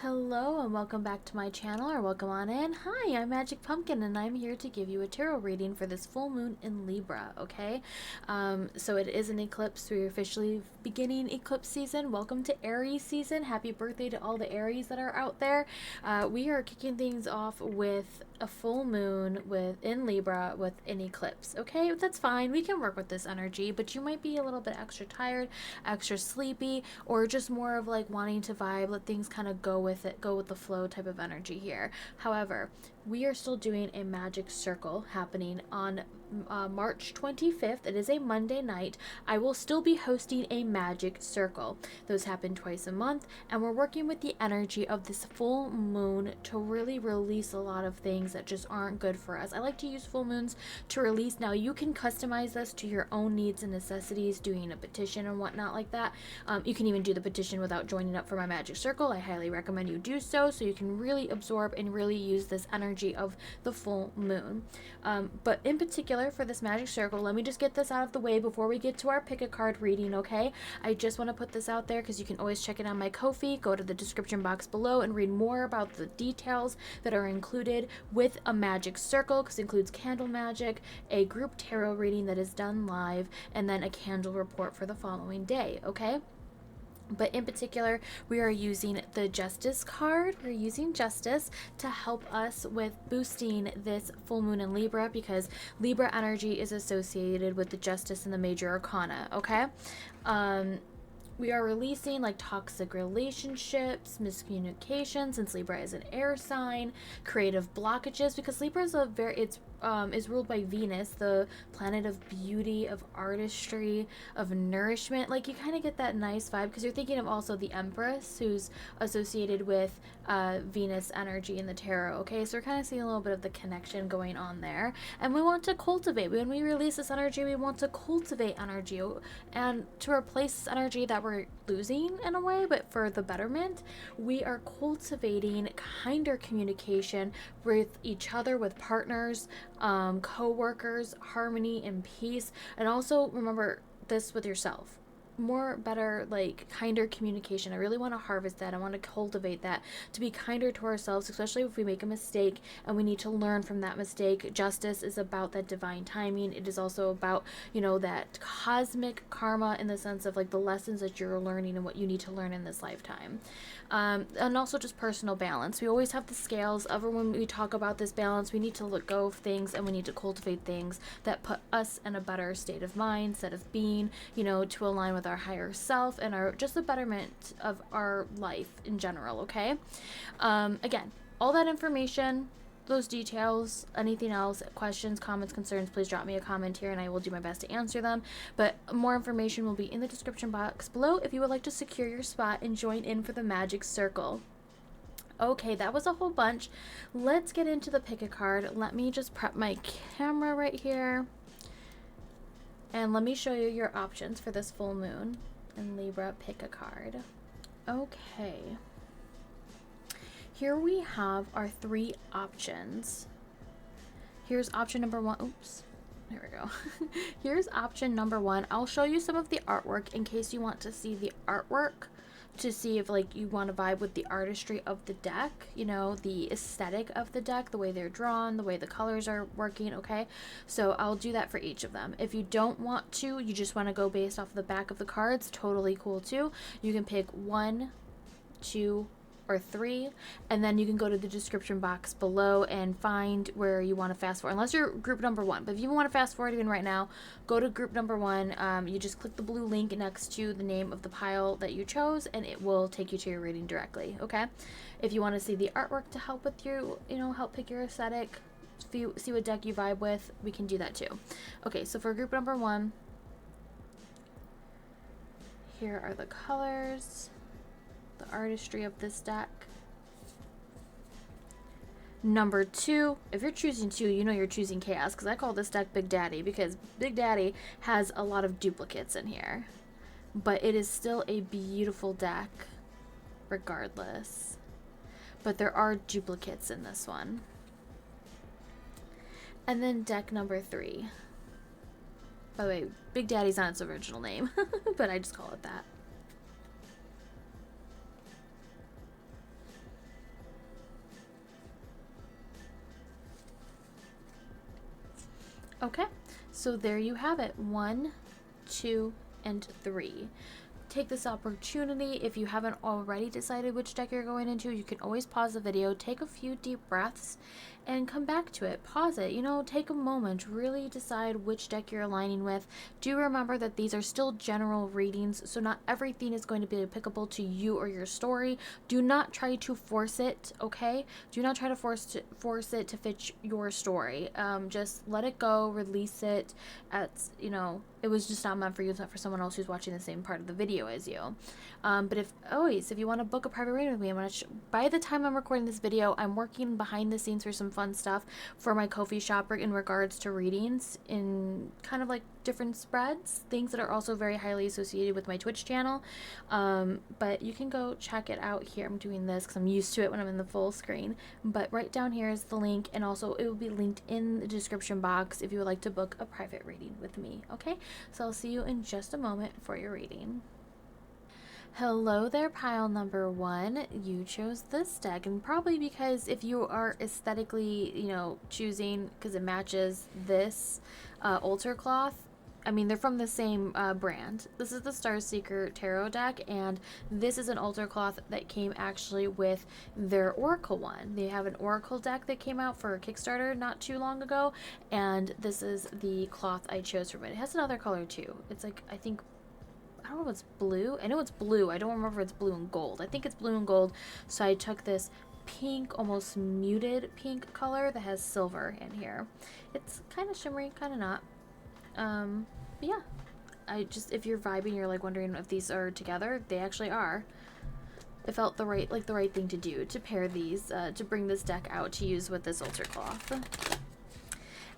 Hello and welcome back to my channel, or welcome on in. Hi, I'm Magic Pumpkin and I'm here to give you a tarot reading for this full moon in Libra, okay? So it is an eclipse. We're officially beginning eclipse season. Welcome to Aries season. Happy birthday to all the Aries that are out there. We are kicking things off with a full moon in Libra with an eclipse, okay? That's fine. We can work with this energy, but you might be a little bit extra tired, extra sleepy, or just more of like wanting to vibe, let things kind of go with it, go with the flow type of energy here. However, we are still doing a magic circle happening on March 25th. It is a Monday night. I will still be hosting a magic circle. Those happen twice a month, and we're working with the energy of this full moon to really release a lot of things that just aren't good for us. I like to use full moons to release. Now, you can customize this to your own needs and necessities, doing a petition and whatnot like that. You can even do the petition without joining up for my magic circle. I highly recommend you do so you can really absorb and really use this energy of the full moon. But in particular, for this magic circle, let me just get this out of the way before we get to our pick a card reading, okay? I just want to put this out there because you can always check it on my Ko-fi. Go to the description box below and read more about the details that are included with a magic circle, because it includes candle magic, a group tarot reading that is done live, and then a candle report for the following day, okay? But in particular, we are using the Justice card. We're using Justice to help us with boosting this full moon in Libra, because Libra energy is associated with the Justice and the Major Arcana, okay? We are releasing like toxic relationships, miscommunication, since Libra is an air sign, creative blockages, because Libra is is ruled by Venus, the planet of beauty, of artistry, of nourishment. Like, you kind of get that nice vibe because you're thinking of also the Empress, who's associated with Venus energy in the tarot, okay? So we're kind of seeing a little bit of the connection going on there. And we want to cultivate. When we release this energy, we want to cultivate energy and to replace this energy that we're losing in a way, but for the betterment. We are cultivating kinder communication with each other, with partners, co-workers, harmony and peace. And also remember this with yourself: more, better, like kinder communication. I really want to harvest that. I want to cultivate that, to be kinder to ourselves, especially if we make a mistake and we need to learn from that mistake. Justice is about that divine timing. It is also about, that cosmic karma, in the sense of like the lessons that you're learning and what you need to learn in this lifetime. And also just personal balance. We always have the scales of, when we talk about this balance, we need to let go of things and we need to cultivate things that put us in a better state of mind, state of being, to align with our higher self and just the betterment of our life in general, okay? Again, all that information, those details, anything else, questions, comments, concerns, please drop me a comment here and I will do my best to answer them. But more information will be in the description box below if you would like to secure your spot and join in for the magic circle. Okay, that was a whole bunch. Let's get into the pick a card. Let me just prep my camera right here. And let me show you your options for this full moon in Libra. Pick a card. Okay. Here we have our three options. Here's option number one. Oops. There we go. Here's option number one. I'll show you some of the artwork in case you want to see the artwork, to see if like you want to vibe with the artistry of the deck, the aesthetic of the deck, the way they're drawn, the way the colors are working, okay? So I'll do that for each of them. If you don't want to, you just want to go based off the back of the cards, totally cool too. You can pick 1, 2, or 3, and then you can go to the description box below and find where you want to fast forward, unless you're group number 1. But if you want to fast forward even right now, go to group number 1. You just click the blue link next to the name of the pile that you chose and it will take you to your reading directly, okay? If you want to see the artwork to help with you, help pick your aesthetic, see what deck you vibe with, we can do that too. Okay, so for group number 1, here are the colors, the artistry of this deck. Number 2, if you're choosing 2, you're choosing chaos, because I call this deck Big Daddy, because Big Daddy has a lot of duplicates in here, but it is still a beautiful deck regardless. But there are duplicates in this one. And then deck number 3. By the way, Big Daddy's not its original name, but I just call it that. Okay, so there you have it. 1, 2, and 3. Take this opportunity. If you haven't already decided which deck you're going into, you can always pause the video, take a few deep breaths, and come back to it. Pause it, take a moment, really decide which deck you're aligning with. Do remember that these are still general readings, so not everything is going to be applicable to you or your story. Do not try to force it, okay? Do not try to force it to fit your story. Just let it go, release it. It was just not meant for you. It's not for someone else who's watching the same part of the video as you. But if you want to book a private reading with me, by the time I'm recording this video, I'm working behind the scenes for some fun stuff for my Ko-fi shop in regards to readings in kind of like different spreads, things that are also very highly associated with my Twitch channel. But you can go check it out here. I'm doing this because I'm used to it when I'm in the full screen. But right down here is the link, and also it will be linked in the description box if you would like to book a private reading with me. Okay, so I'll see you in just a moment for your reading. Hello there, pile number 1. You chose this deck, and probably because if you are aesthetically, choosing because it matches this altar cloth. I mean, they're from the same brand. This is the Starseeker Tarot deck, and this is an altar cloth that came actually with their Oracle one. They have an Oracle deck that came out for Kickstarter not too long ago, and this is the cloth I chose from it. It has another color too. It's like, I don't know if it's blue. I know it's blue. I don't remember if it's blue and gold. I think it's blue and gold. So I took this pink, almost muted pink color that has silver in here. It's kind of shimmery, kind of not. But yeah. If you're vibing, you're like wondering if these are together, they actually are. It felt the right thing to do, to pair these, to bring this deck out to use with this altar cloth.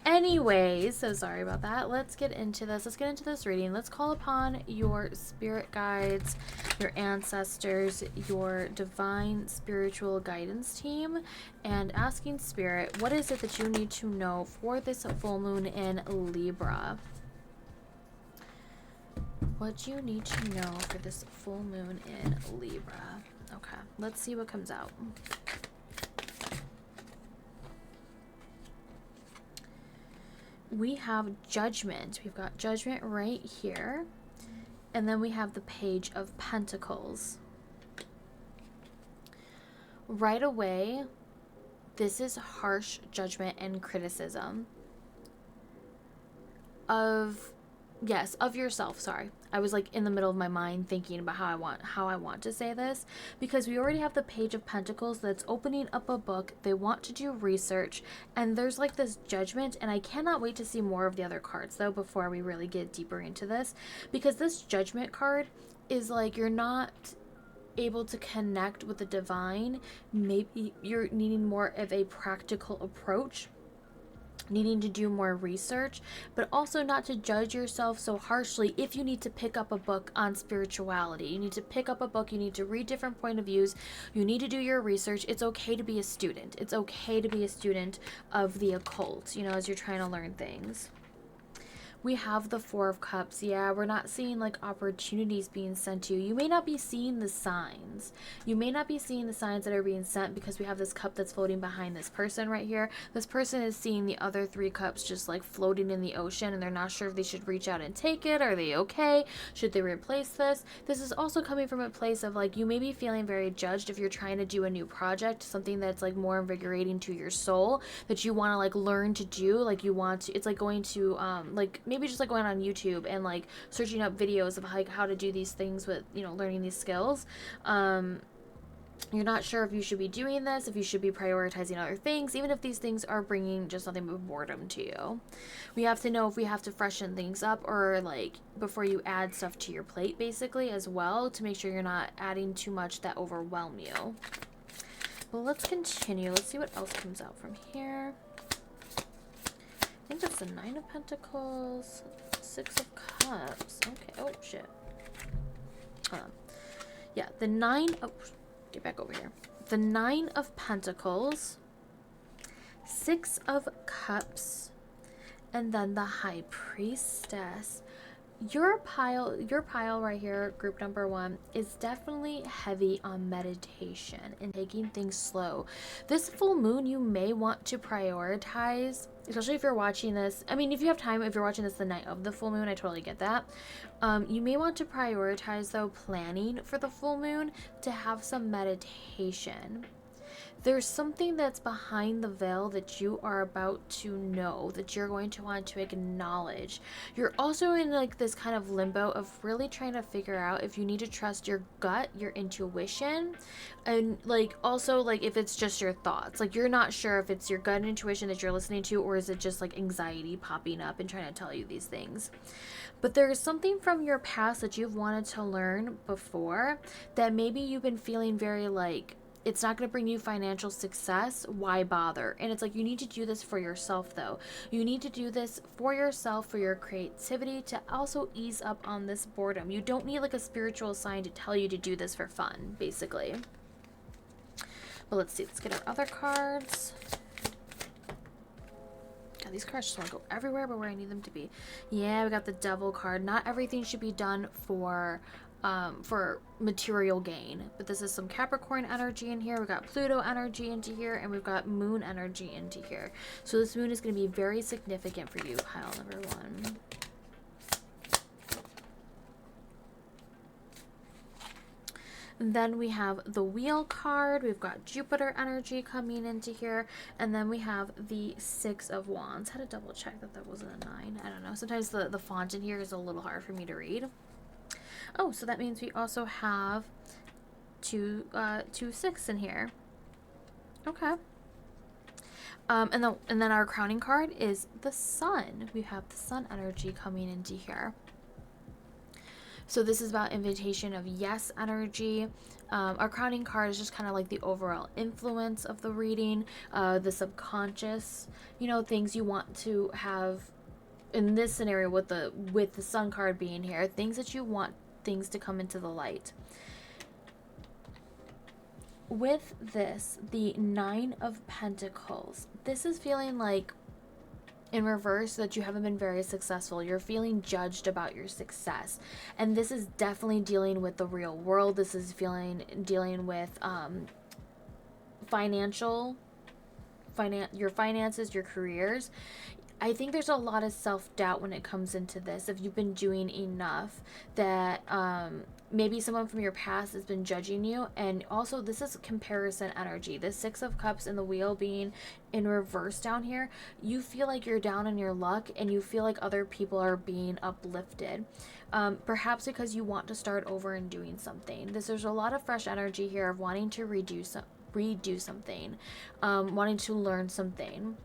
Anyways, so sorry about that. Let's get into this. Let's get into this reading. Let's call upon your spirit guides, your ancestors, your divine spiritual guidance team, and asking spirit, what is it that you need to know for this full moon in Libra? What do you need to know for this full moon in Libra? Okay, let's see what comes out. We have Judgment. We've got Judgment right here. And then we have the Page of Pentacles. Right away, this is harsh judgment and criticism of yourself. Sorry, I was like in the middle of my mind thinking about how I want to say this, because we already have the Page of Pentacles that's opening up a book. They want to do research, and there's like this judgment, and I cannot wait to see more of the other cards though before we really get deeper into this, because this Judgment card is like, you're not able to connect with the divine. Maybe you're needing more of a practical approach, needing to do more research, but also not to judge yourself so harshly. If you need to pick up a book on spirituality, you need to pick up a book, you need to read different point of views, you need to do your research. It's okay to be a student. It's okay to be a student of the occult, as you're trying to learn things. We have the Four of Cups. Yeah, we're not seeing like opportunities being sent to you. You may not be seeing the signs. You may not be seeing the signs that are being sent, because we have this cup that's floating behind this person right here. This person is seeing the other 3 cups just like floating in the ocean, and they're not sure if they should reach out and take it. Are they okay? Should they replace this? This is also coming from a place of like, you may be feeling very judged if you're trying to do a new project, something that's like more invigorating to your soul, that you want to like learn to do. Like you want to, it's like going to like maybe just like going on YouTube and like searching up videos of like how to do these things with, learning these skills. You're not sure if you should be doing this, if you should be prioritizing other things, even if these things are bringing just nothing but boredom to you. We have to know if we have to freshen things up, or like before you add stuff to your plate basically as well, to make sure you're not adding too much that overwhelm you. Well, let's continue. Let's see what else comes out from here. I think that's the 9 of Pentacles, 6 of Cups. Okay. Oh, shit. Hold on. Yeah, the 9 of... Get back over here. The 9 of Pentacles, 6 of Cups, and then the High Priestess. your pile right here, group number 1, is definitely heavy on meditation and taking things slow. This full moon, you may want to prioritize, especially if you're watching this. I mean, if you have time, if you're watching this the night of the full moon, I totally get that. You may want to prioritize, though, planning for the full moon to have some meditation. There's something that's behind the veil that you are about to know, that you're going to want to acknowledge. You're also in like this kind of limbo of really trying to figure out if you need to trust your gut, your intuition, and like also like if it's just your thoughts. Like you're not sure if it's your gut and intuition that you're listening to, or is it just like anxiety popping up and trying to tell you these things. But there's something from your past that you've wanted to learn before that maybe you've been feeling very like, it's not going to bring you financial success. Why bother? And it's like, you need to do this for yourself, though. You need to do this for yourself, for your creativity, to also ease up on this boredom. You don't need like a spiritual sign to tell you to do this for fun, basically. But let's see. Let's get our other cards. God, these cards just want to go everywhere but where I need them to be. Yeah, we got the Devil card. Not everything should be done for material gain, but this is some Capricorn energy in here. We've got Pluto energy into here, and we've got Moon energy into here. So this moon is going to be very significant for you, pile number 1. And then we have the Wheel card. We've got Jupiter energy coming into here, and then we have the 6 of Wands. Had to double check that that wasn't a 9. I don't know. Sometimes the font in here is a little hard for me to read. Oh, so that means we also have two 6 in here. Okay. And then our crowning card is the Sun. We have the Sun energy coming into here. So this is about invitation of yes energy. Our crowning card is just kind of like the overall influence of the reading, the subconscious, you know, things you want to have in this scenario with the Sun card being here, things that you want things to come into the light. With this, the 9 of Pentacles, this is feeling like in reverse that you haven't been very successful. You're feeling judged about your success, and this is definitely dealing with the real world. This is dealing with your finances, your careers. I think there's a lot of self-doubt when it comes into this. If you've been doing enough, that maybe someone from your past has been judging you. And also, this is comparison energy. The 6 of Cups and the Wheel being in reverse down here, you feel like you're down on your luck, and you feel like other people are being uplifted. Perhaps because you want to start over and doing something. There's a lot of fresh energy here of wanting to redo something, wanting to learn something.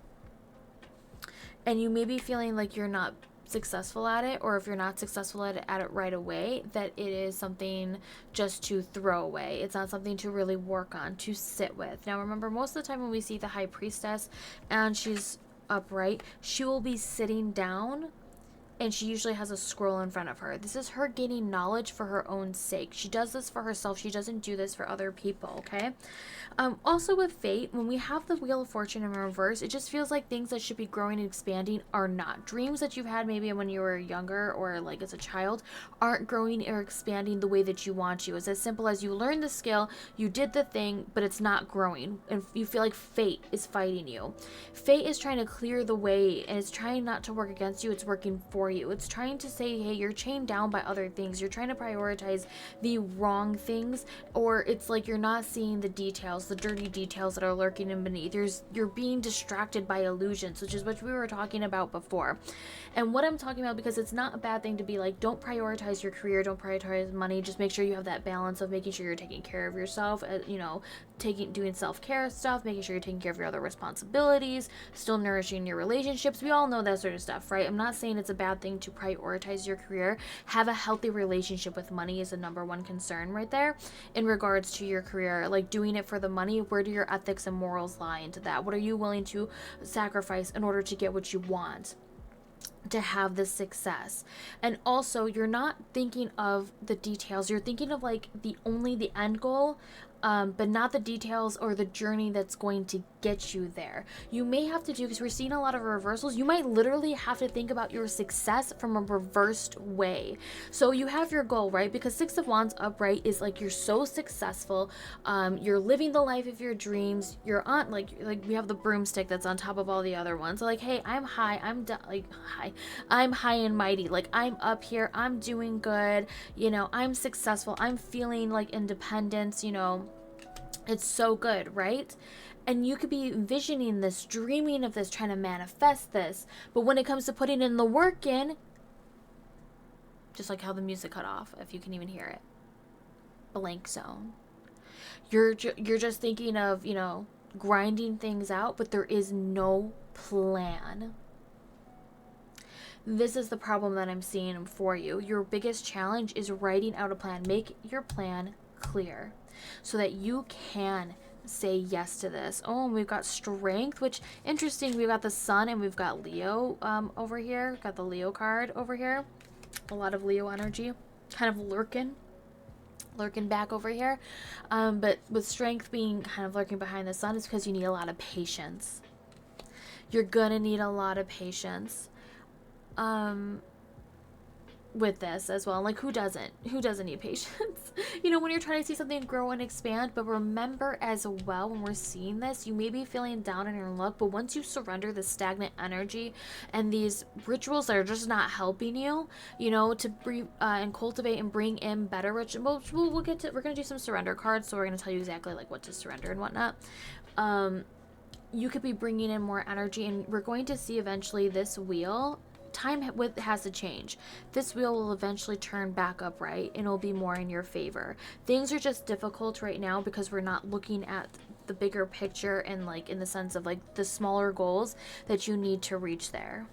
And you may be feeling like you're not successful at it, or if you're not successful at it right away, that it is something just to throw away. It's not something to really work on, to sit with. Now remember, most of the time when we see the High Priestess and she's upright, she will be sitting down, and she usually has a scroll in front of her. This is her gaining knowledge for her own sake. She does this for herself. She doesn't do this for other people, okay? Also with Fate, when we have the Wheel of Fortune in reverse, it just feels like things that should be growing and expanding are not. Dreams that you've had maybe when you were younger or like as a child aren't growing or expanding the way that you want to. It's as simple as you learned the skill, you did the thing, but it's not growing, and you feel like Fate is fighting you. Fate is trying to clear the way, and it's trying not to work against you. It's working for you. It's trying to say, hey, you're chained down by other things. You're trying to prioritize the wrong things, or it's like you're not seeing the details, the dirty details that are lurking in beneath. You're being distracted by illusions, which is what we were talking about before. And what I'm talking about, because it's not a bad thing to be like, don't prioritize your career, don't prioritize money, just make sure you have that balance of making sure you're taking care of yourself, doing self-care stuff, making sure you're taking care of your other responsibilities, still nourishing your relationships. We all know that sort of stuff, right? I'm not saying it's a bad thing to prioritize your career. Have a healthy relationship with money is the number one concern right there in regards to your career. Like, doing it for the money, where do your ethics and morals lie into that? What are you willing to sacrifice in order to get what you want, to have this success? And also, you're not thinking of the details. You're thinking of like the end goal but not the details or the journey that's going to get you there. You may have to do, because we're seeing a lot of reversals, you might literally have to think about your success from a reversed way. So you have your goal, right? Because Six of Wands upright is like you're so successful, you're living the life of your dreams, you're on like we have the broomstick that's on top of all the other ones. So like, hey, I'm high, I'm high and mighty, like I'm up here, I'm doing good, you know, I'm successful, I'm feeling like independence, you know, it's so good, right? And you could be envisioning this, dreaming of this, trying to manifest this. But when it comes to putting in the work in, just like how the music cut off, if you can even hear it, blank zone. You're just thinking of, you know, grinding things out, but there is no plan. This is the problem that I'm seeing for you. Your biggest challenge is writing out a plan. Make your plan clear so that you can say yes to this. Oh, and we've got strength, which interesting. We've got the sun and we've got Leo over here. We've got the Leo card over here. A lot of Leo energy kind of lurking back over here. But with strength being kind of lurking behind the sun is because you need a lot of patience. You're gonna need a lot of patience with this as well. Like, who doesn't need patience? You know, when you're trying to see something grow and expand. But remember as well, when we're seeing this, you may be feeling down in your luck, but once you surrender the stagnant energy and these rituals that are just not helping you, you know, to and cultivate and bring in better rituals. We'll get to, we're going to do some surrender cards, so we're going to tell you exactly like what to surrender and whatnot. You could be bringing in more energy, and we're going to see eventually this wheel, time has to change. This wheel will eventually turn back upright and it'll be more in your favor. Things are just difficult right now because we're not looking at the bigger picture, and like in the sense of like the smaller goals that you need to reach there.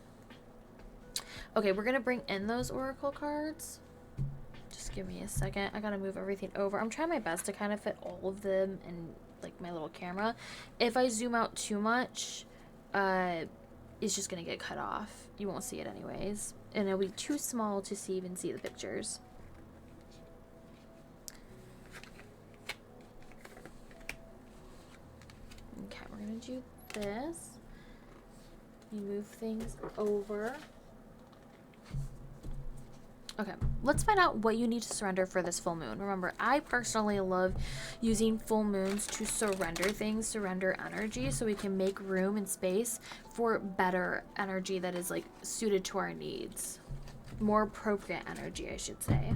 Okay, we're gonna bring in those oracle cards. Just give me a second. I gotta move everything over. I'm trying my best to kind of fit all of them in like my little camera. If I zoom out too much, it's just gonna get cut off. You won't see it anyways, and it'll be too small to even see the pictures. Okay, we're gonna do this. You move things over. Okay, let's find out what you need to surrender for this full moon. Remember, I personally love using full moons to surrender things, surrender energy, so we can make room and space for better energy that is like suited to our needs. More appropriate energy, I should say.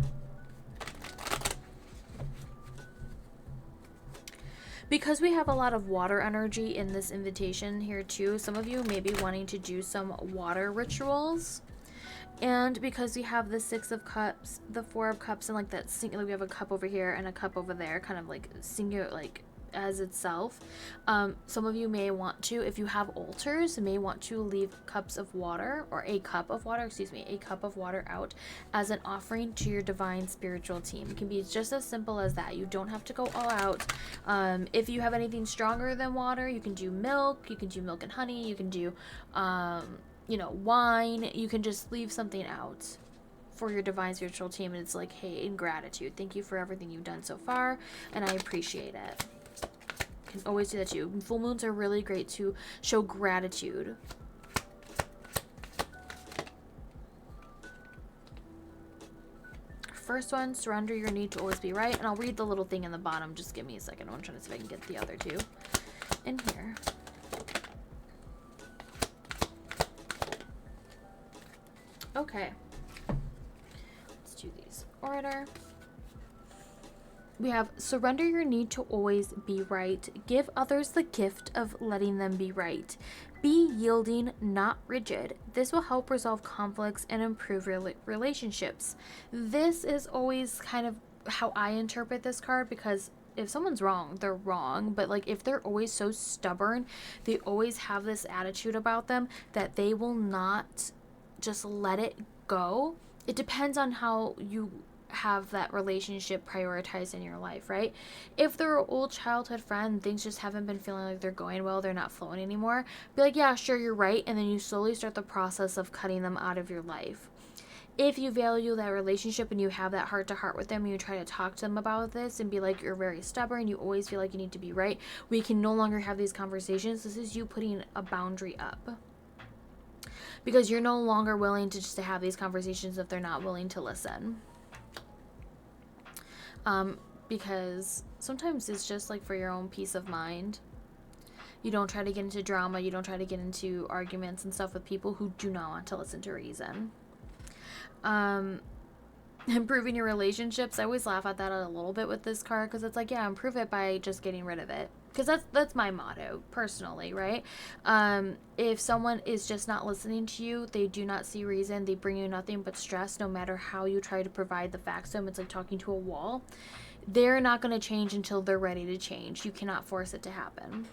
Because we have a lot of water energy in this invitation here too, some of you may be wanting to do some water rituals. And because we have the Six of Cups, the Four of Cups, and like that singular, we have a cup over here and a cup over there, kind of like singular, like as itself. Some of you may want to, if you have altars, may want to leave cups of water, or a cup of water, a cup of water out as an offering to your divine spiritual team. It can be just as simple as that. You don't have to go all out. If you have anything stronger than water, you can do milk. You can do milk and honey. You can do you know, wine. You can just leave something out for your divine spiritual team, and it's like, hey, in gratitude, thank you for everything you've done so far, and I appreciate it. You can always do that too. Full moons are really great to show gratitude. First one, surrender your need to always be right, and I'll read the little thing in the bottom. Just give me a second. I'm trying to see if I can get the other two in here. Okay, let's do these order. We have surrender your need to always be right. Give others the gift of letting them be right. Be yielding, not rigid. This will help resolve conflicts and improve relationships. This is always kind of how I interpret this card, because if someone's wrong, they're wrong. But like, if they're always so stubborn, they always have this attitude about them that they will not just let it go. It depends on how you have that relationship prioritized in your life, right? If they're an old childhood friend, things just haven't been feeling like they're going well, they're not flowing anymore, be like, yeah, sure, you're right, and then you slowly start the process of cutting them out of your life. if you value that relationship and you have that heart to heart with them and you try to talk to them about this and be like, you're very stubborn, you always feel like you need to be right, we can no longer have these conversations. This is you putting a boundary up, because you're no longer willing to just to have these conversations if they're not willing to listen. Because sometimes it's just like for your own peace of mind. You don't try to get into drama, you don't try to get into arguments and stuff with people who do not want to listen to reason. Improving your relationships, I always laugh at that a little bit with this card, because it's like, yeah, improve it by just getting rid of it, because that's my motto personally, right? If someone is just not listening to you, they do not see reason, they bring you nothing but stress, no matter how you try to provide the facts to them. It's like talking to a wall. They're not going to change until they're ready to change. You cannot force it to happen.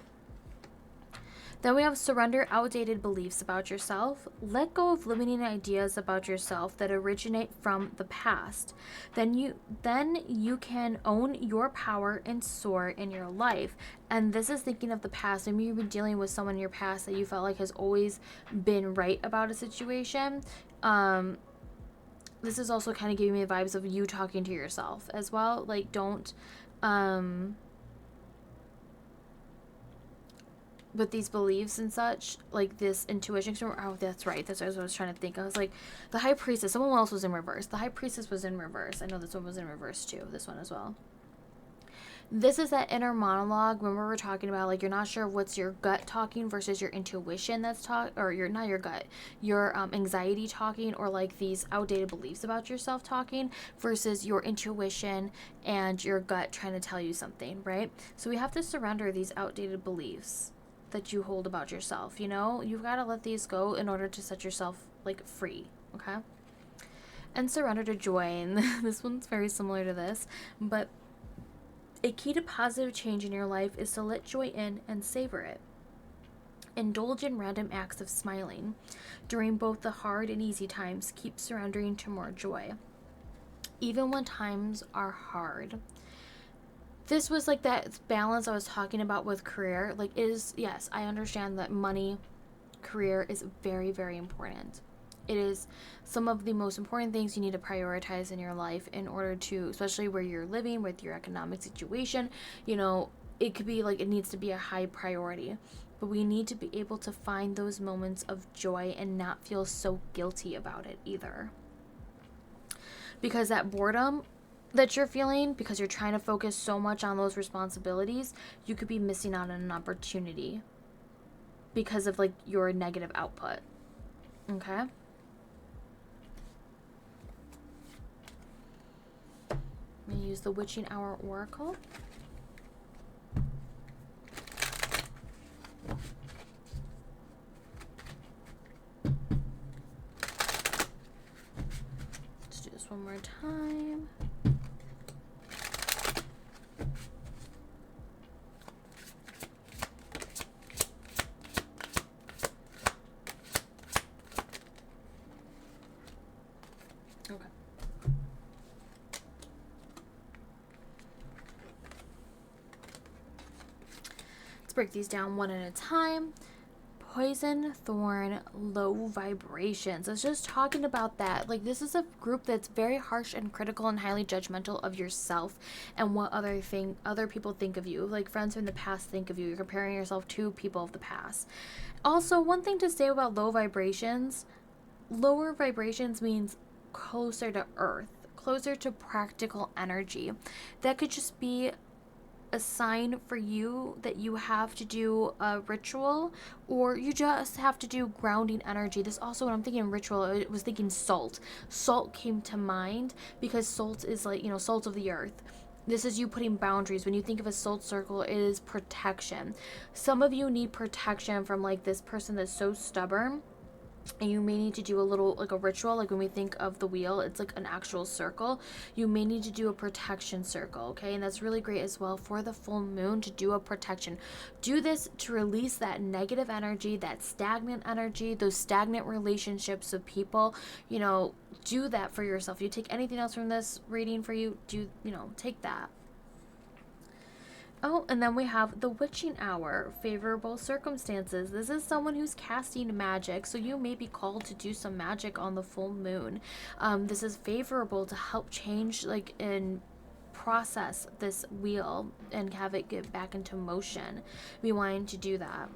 Then we have surrender outdated beliefs about yourself. Let go of limiting ideas about yourself that originate from the past. Then you can own your power and soar in your life. And this is thinking of the past. Maybe you've been dealing with someone in your past that you felt like has always been right about a situation. This is also kind of giving me the vibes of you talking to yourself as well. Like, don't with these beliefs and such, like this intuition. Oh, that's right. That's what I was trying to think. I was like, the High Priestess. Someone else was in reverse. The High Priestess was in reverse. I know this one was in reverse too. This one as well. This is that inner monologue when we were talking about, like, you're not sure what's your gut talking versus your intuition that's or you're not your gut, your anxiety talking, or like these outdated beliefs about yourself talking versus your intuition and your gut trying to tell you something, right? So we have to surrender these outdated beliefs that you hold about yourself. You know, you've got to let these go in order to set yourself like free. Okay. And surrender to joy. And this one's very similar to this, but a key to positive change in your life is to let joy in and savor it. Indulge in random acts of smiling. During both the hard and easy times, keep surrendering to more joy, even when times are hard. This was like that balance I was talking about with career. Like, yes, I understand that money, career is very, very important. It is some of the most important things you need to prioritize in your life in order to, especially where you're living with your economic situation, you know, it could be like, it needs to be a high priority. But we need to be able to find those moments of joy and not feel so guilty about it either. Because that boredom that you're feeling, because you're trying to focus so much on those responsibilities, you could be missing out on an opportunity because of like your negative output. Okay? I'm going to use the Witching Hour Oracle. Let's do this one more time. Okay. Let's break these down one at a time. Poison, thorn, low vibrations. I was just talking about that. Like, this is a group that's very harsh and critical and highly judgmental of yourself and what other people think of you. Like, friends from the past think of you. You're comparing yourself to people of the past. Also, one thing to say about low vibrations, lower vibrations means closer to earth, closer to practical energy. That could just be a sign for you that you have to do a ritual, or you just have to do grounding energy. This also, when I'm thinking ritual, I was thinking salt. Salt came to mind because salt is like, you know, salt of the earth. This is you putting boundaries. When you think of a soul circle, it is protection. Some of you need protection from like this person that's so stubborn, and you may need to do a little, like a ritual. Like when we think of the wheel, it's like an actual circle. You may need to do a protection circle, okay? And that's really great as well for the full moon, to do a protection. Do this to release that negative energy, that stagnant energy, those stagnant relationships with people. You know, do that for yourself. You take anything else from this reading for you, take that. Oh, and then we have the witching hour, favorable circumstances. This is someone who's casting magic, so you may be called to do some magic on the full moon. This is favorable to help change, like, and process this wheel and have it get back into motion. Be wanting to do that.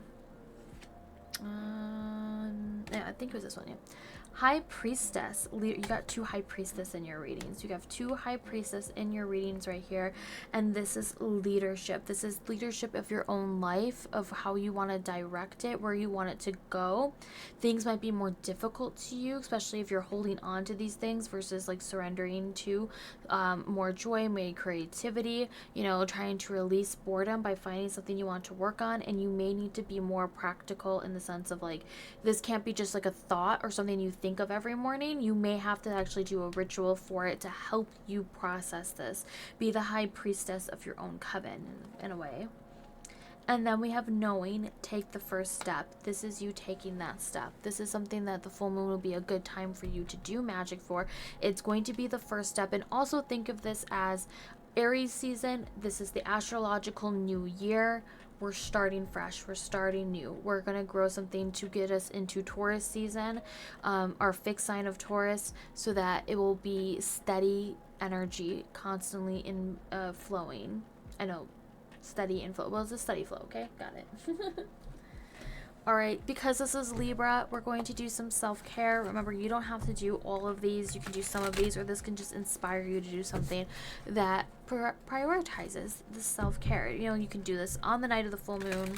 Yeah, I think it was this one. Yeah. High Priestess. You got 2 High Priestess in your readings. You have 2 High Priestess in your readings right here. And this is leadership. This is leadership of your own life, of how you want to direct it, where you want it to go. Things might be more difficult to you, especially if you're holding on to these things versus like surrendering to more joy, maybe creativity, you know, trying to release boredom by finding something you want to work on. And you may need to be more practical in the sense of like, this can't be just like a thought or something you think of every morning. You may have to actually do a ritual for it to help you process this. Be the high priestess of your own coven in a way. And then we have knowing, take the first step. This is you taking that step. This is something that the full moon will be a good time for you to do magic for. It's going to be the first step. And also think of this as Aries season. This is the astrological new year. We're starting fresh. We're starting new. We're going to grow something to get us into Taurus season, our fixed sign of Taurus, so that it will be steady energy, constantly in flowing. I know, steady and flow. Well, it's a steady flow, okay? Got it. All right, because this is Libra, we're going to do some self-care. Remember, you don't have to do all of these. You can do some of these, or this can just inspire you to do something that prioritizes the self-care. You know, you can do this on the night of the full moon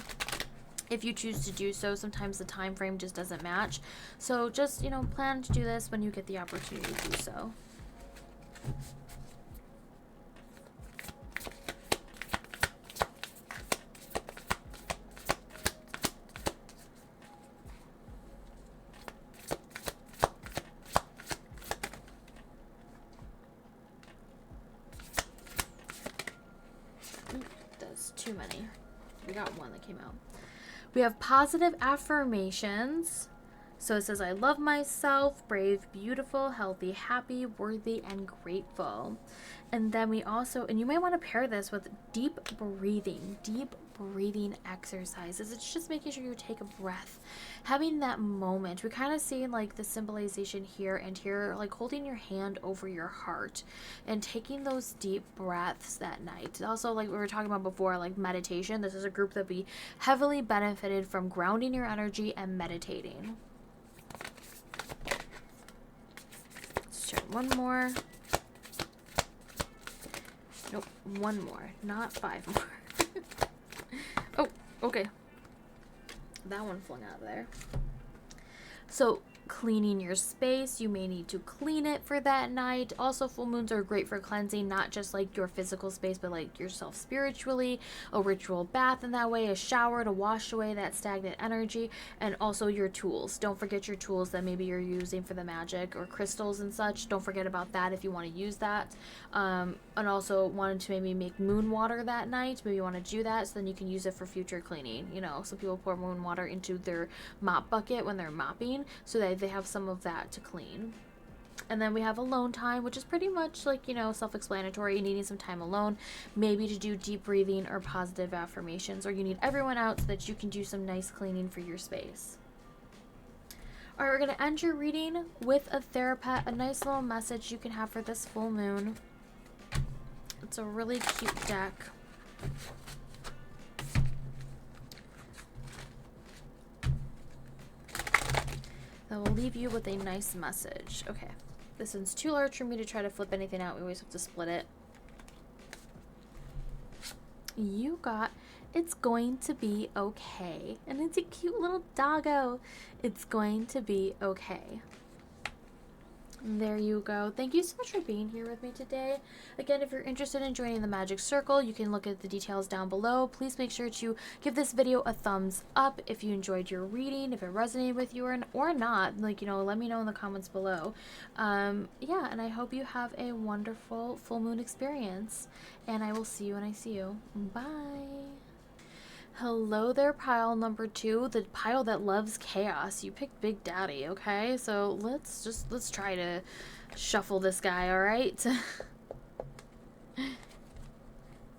if you choose to do so. Sometimes the time frame just doesn't match. So just, you know, plan to do this when you get the opportunity to do so. Too many. We got one that came out. We have positive affirmations. So it says, I love myself, brave, beautiful, healthy, happy, worthy, and grateful. And then we also, and you might want to pair this with deep breathing exercises. It's just making sure you take a breath, having that moment. We're kind of seeing like the symbolization here and here, like holding your hand over your heart and taking those deep breaths that night. Also, like we were talking about before, like meditation. This is a group that be heavily benefited from grounding your energy and meditating. Let's try one more. Nope, one more, not 5 more. Oh, okay. That one flung out of there. So, cleaning your space. You may need to clean it for that night. Also, full moons are great for cleansing, not just like your physical space, but like yourself spiritually. A ritual bath in that way, a shower to wash away that stagnant energy, and also your tools. Don't forget your tools that maybe you're using for the magic or crystals and such. Don't forget about that if you want to use that. And also wanted to maybe make moon water that night. Maybe you want to do that so then you can use it for future cleaning. You know, some people pour moon water into their mop bucket when they're mopping so that they have some of that to clean. And then we have alone time, which is pretty much like, you know, self-explanatory. Needing some time alone, maybe to do deep breathing or positive affirmations, or you need everyone out so that you can do some nice cleaning for your space. All right, we're going to end your reading with a therapet, a nice little message you can have for this full moon. It's a really cute deck. That will leave you with a nice message. Okay, this one's too large for me to try to flip anything out. We always have to split it. You got, it's going to be okay. And it's a cute little doggo. It's going to be okay. There you go. Thank you so much for being here with me today. Again, if you're interested in joining the Magic Circle, you can look at the details down below. Please make sure to give this video a thumbs up if you enjoyed your reading, if it resonated with you or not. Like, you know, let me know in the comments below. Yeah, and I hope you have a wonderful full moon experience. And I will see you when I see you. Bye. Hello there, pile number 2, the pile that loves chaos. You picked Big Daddy, okay? So let's try to shuffle this guy, all right?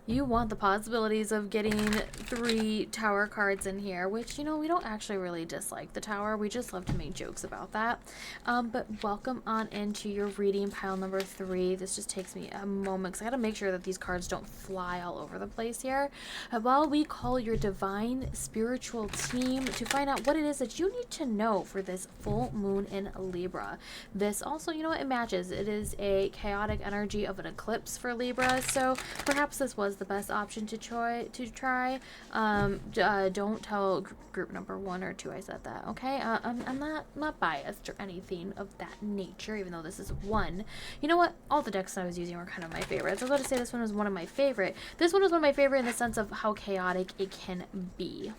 You want the possibilities of getting 3 tower cards in here, which, you know, we don't actually really dislike the tower. We just love to make jokes about that. But welcome on into your reading pile number 3. This just takes me a moment because I got to make sure that these cards don't fly all over the place here. While we call your divine spiritual team to find out what it is that you need to know for this full moon in Libra. This also, you know what, it matches. It is a chaotic energy of an eclipse for Libra, so perhaps this was the best option to try. Don't tell group number 1 or 2 I said that, okay? I'm not biased or anything of that nature, even though this is 1. You know what? All the decks I was using were kind of my favorites. I was about to say this one was one of my favorite. This one was one of my favorite in the sense of how chaotic it can be.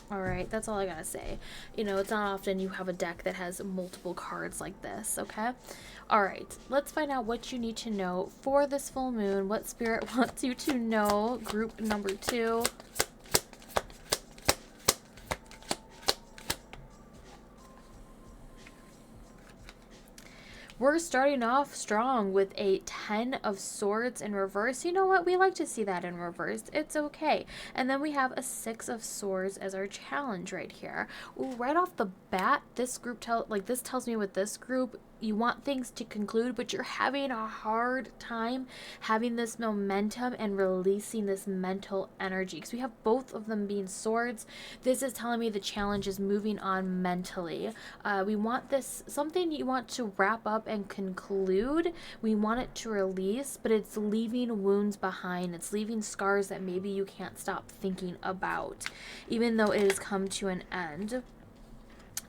Alright, that's all I gotta say. You know, it's not often you have a deck that has multiple cards like this, okay? Alright, let's find out what you need to know for this full moon. What spirit wants you to know? Group number 2. We're starting off strong with a 10 of swords in reverse. You know what? We like to see that in reverse. It's okay. And then we have a 6 of swords as our challenge right here. Ooh, right off the bat, this group tells me with this group, you want things to conclude, but you're having a hard time having this momentum and releasing this mental energy, because we have both of them being swords. This is telling me the challenge is moving on mentally. We want this, something you want to wrap up and conclude. We want it to release, but it's leaving wounds behind. It's leaving scars that maybe you can't stop thinking about, even though it has come to an end.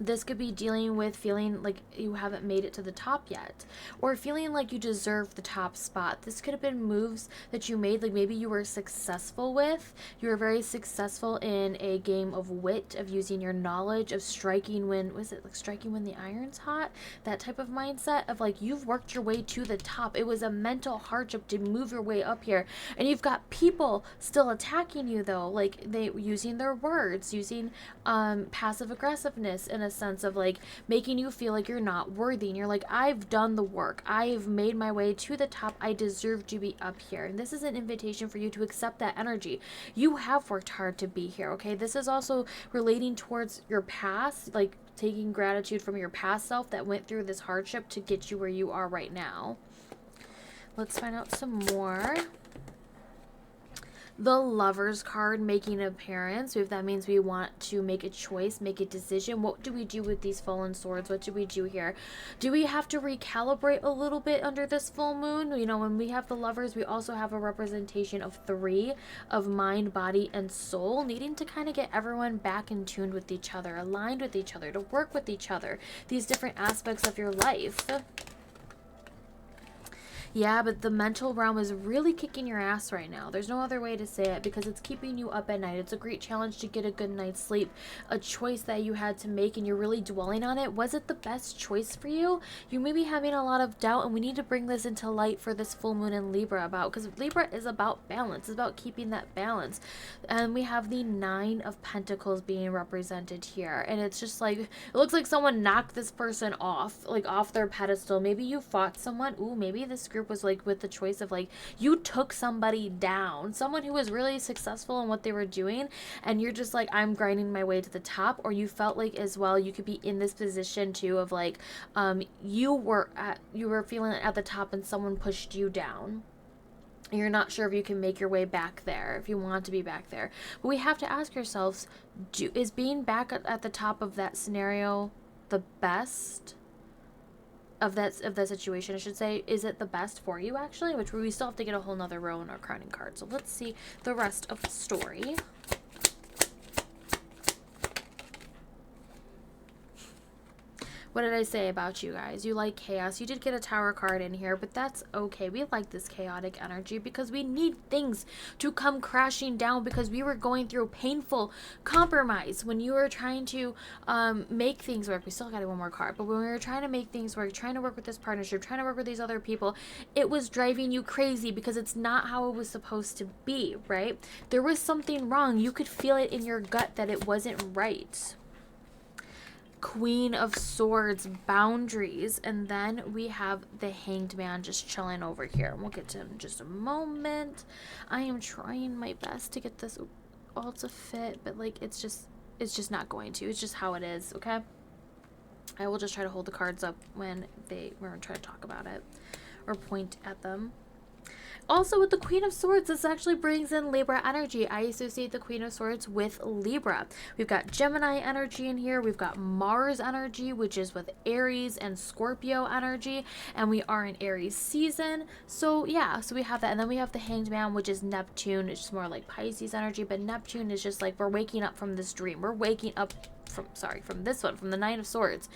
This could be dealing with feeling like you haven't made it to the top yet, or feeling like you deserve the top spot. This could have been moves that you made, like maybe you were successful with. You were very successful in a game of wit, of using your knowledge, of striking when, was it like striking when the iron's hot? That type of mindset of like you've worked your way to the top. It was a mental hardship to move your way up here, and you've got people still attacking you though, like they using their words, using passive aggressiveness in a sense of like making you feel like you're not worthy, and you're like, I've done the work, I've made my way to the top, I deserve to be up here. And this is an invitation for you to accept that energy. You have worked hard to be here, okay? This is also relating towards your past, like taking gratitude from your past self that went through this hardship to get you where you are right now. Let's find out some more. The Lovers card making an appearance. If that means we want to make a choice, make a decision. What do we do with these fallen swords? What do we do here? Do we have to recalibrate a little bit under this full moon? You know, when we have the Lovers, we also have a representation of 3 of mind, body, and soul, needing to kind of get everyone back in tune with each other, aligned with each other, to work with each other, these different aspects of your life. Yeah, but the mental realm is really kicking your ass right now. There's no other way to say it, because it's keeping you up at night. It's a great challenge to get a good night's sleep. A choice that you had to make and you're really dwelling on it. Was it the best choice for you? You may be having a lot of doubt, and we need to bring this into light for this full moon in Libra because Libra is about balance. It's about keeping that balance. And we have the 9 of Pentacles being represented here. And it's just like, it looks like someone knocked this person off, like off their pedestal. Maybe you fought someone. Ooh, maybe this group was like with the choice of like you took somebody down, someone who was really successful in what they were doing, and you're just like, I'm grinding my way to the top. Or you felt like as well you could be in this position too of like you were feeling at the top and someone pushed you down. You're not sure if you can make your way back there, if you want to be back there. But we have to ask ourselves, is being back at the top of that scenario the best of that situation, I should say? Is it the best for you actually? Which we still have to get a whole nother row in our crowning card. So let's see the rest of the story. What did I say about you guys? You like chaos. You did get a tower card in here, but that's okay. We like this chaotic energy because we need things to come crashing down, because we were going through painful compromise when you were trying to make things work. We still got one more card, but when we were trying to make things work, trying to work with this partnership, trying to work with these other people, it was driving you crazy because it's not how it was supposed to be, right? There was something wrong. You could feel it in your gut that it wasn't right. Queen of Swords, boundaries. And then we have the Hanged Man just chilling over here. We'll get to him in just a moment. I am trying my best to get this all to fit, but like it's just not going to. It's just how it is, okay? I will just try to hold the cards up when we're trying to talk about it or point at them. Also, with the Queen of Swords, this actually brings in Libra energy. I associate the Queen of Swords with Libra. We've got Gemini energy in here. We've got Mars energy, which is with Aries and Scorpio energy. And we are in Aries season. So, yeah, so we have that. And then we have the Hanged Man, which is Neptune. It's just more like Pisces energy. But Neptune is just like we're waking up from this dream. We're waking up from this one, from the Nine of Swords.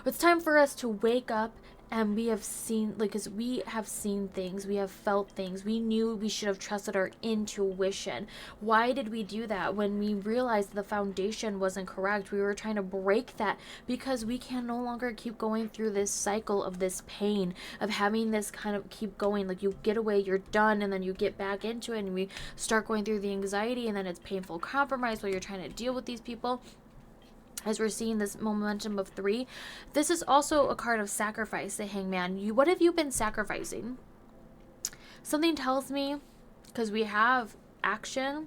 It's time for us to wake up. And we have seen, like, because we have seen things, we have felt things, we knew we should have trusted our intuition. Why did we do that? When we realized the foundation wasn't correct, we were trying to break that because we can no longer keep going through this cycle of this pain, of having this kind of keep going. Like, you get away, you're done, and then you get back into it, and we start going through the anxiety, and then it's painful compromise while you're trying to deal with these people. As we're seeing this momentum of 3, this is also a card of sacrifice, the Hangman. What have you been sacrificing? Something tells me, because we have action,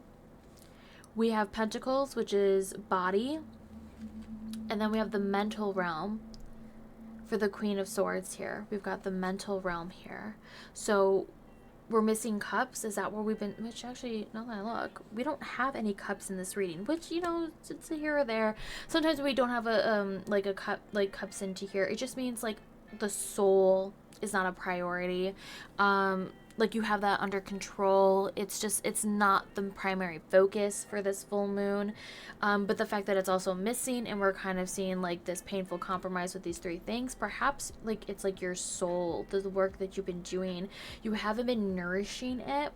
we have Pentacles, which is body, and then we have the mental realm for the Queen of Swords here. We've got the mental realm here. So we're missing cups. Is that where we've been? Which actually, now that I look, we don't have any cups in this reading, which, you know, it's a here or there. Sometimes we don't have a like a cup, like cups into here. It just means like the soul is not a priority. Like you have that under control. It's not the primary focus for this full moon. But the fact that it's also missing, and we're kind of seeing like this painful compromise with these 3 things, perhaps like it's like your soul, the work that you've been doing, you haven't been nourishing it.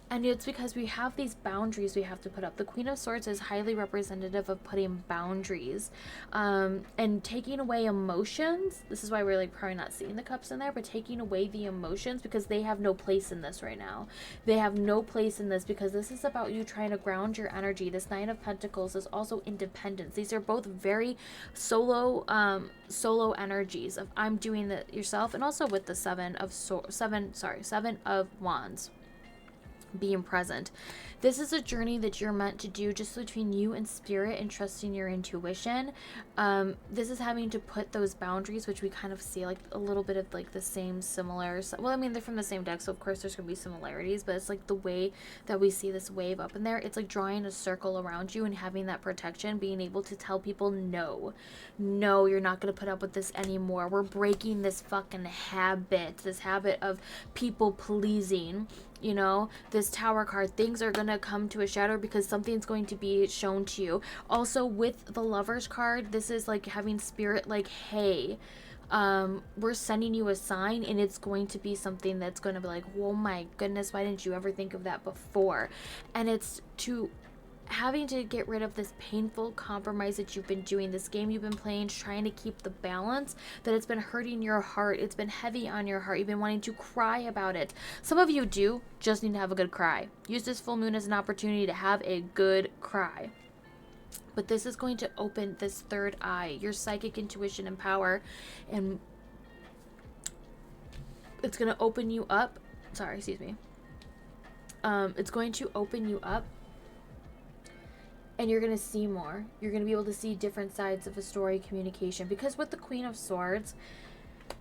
And it's because we have these boundaries we have to put up. The Queen of Swords is highly representative of putting boundaries and taking away emotions. This is why we're like probably not seeing the cups in there, but taking away the emotions because they have no place in this right now. They have no place in this because this is about you trying to ground your energy. This Nine of Pentacles is also independence. These are both very solo energies of I'm doing it yourself, and also with the Seven of Wands. Being present. This is a journey that you're meant to do just between you and spirit and trusting your intuition. This is having to put those boundaries, which we kind of see like a little bit of like the same similar. Well, I mean, they're from the same deck, so of course there's going to be similarities, but it's like the way that we see this wave up in there. It's like drawing a circle around you and having that protection, being able to tell people, no, you're not going to put up with this anymore. We're breaking this fucking habit, this habit of people pleasing. You know, this Tower card, things are going to come to a shadow because something's going to be shown to you. Also with the Lovers card, this is like having spirit like, hey, we're sending you a sign, and it's going to be something that's going to be like, oh my goodness, why didn't you ever think of that before? And it's to having to get rid of this painful compromise that you've been doing, this game you've been playing, trying to keep the balance, that it's been hurting your heart. It's been heavy on your heart. You've been wanting to cry about it. Some of you do just need to have a good cry. Use this full moon as an opportunity to have a good cry. But this is going to open this third eye, your psychic intuition and power, and it's going to open you up. Sorry, excuse me. It's going to open you up, and you're going to see more. You're going to be able to see different sides of a story communication. Because with the Queen of Swords,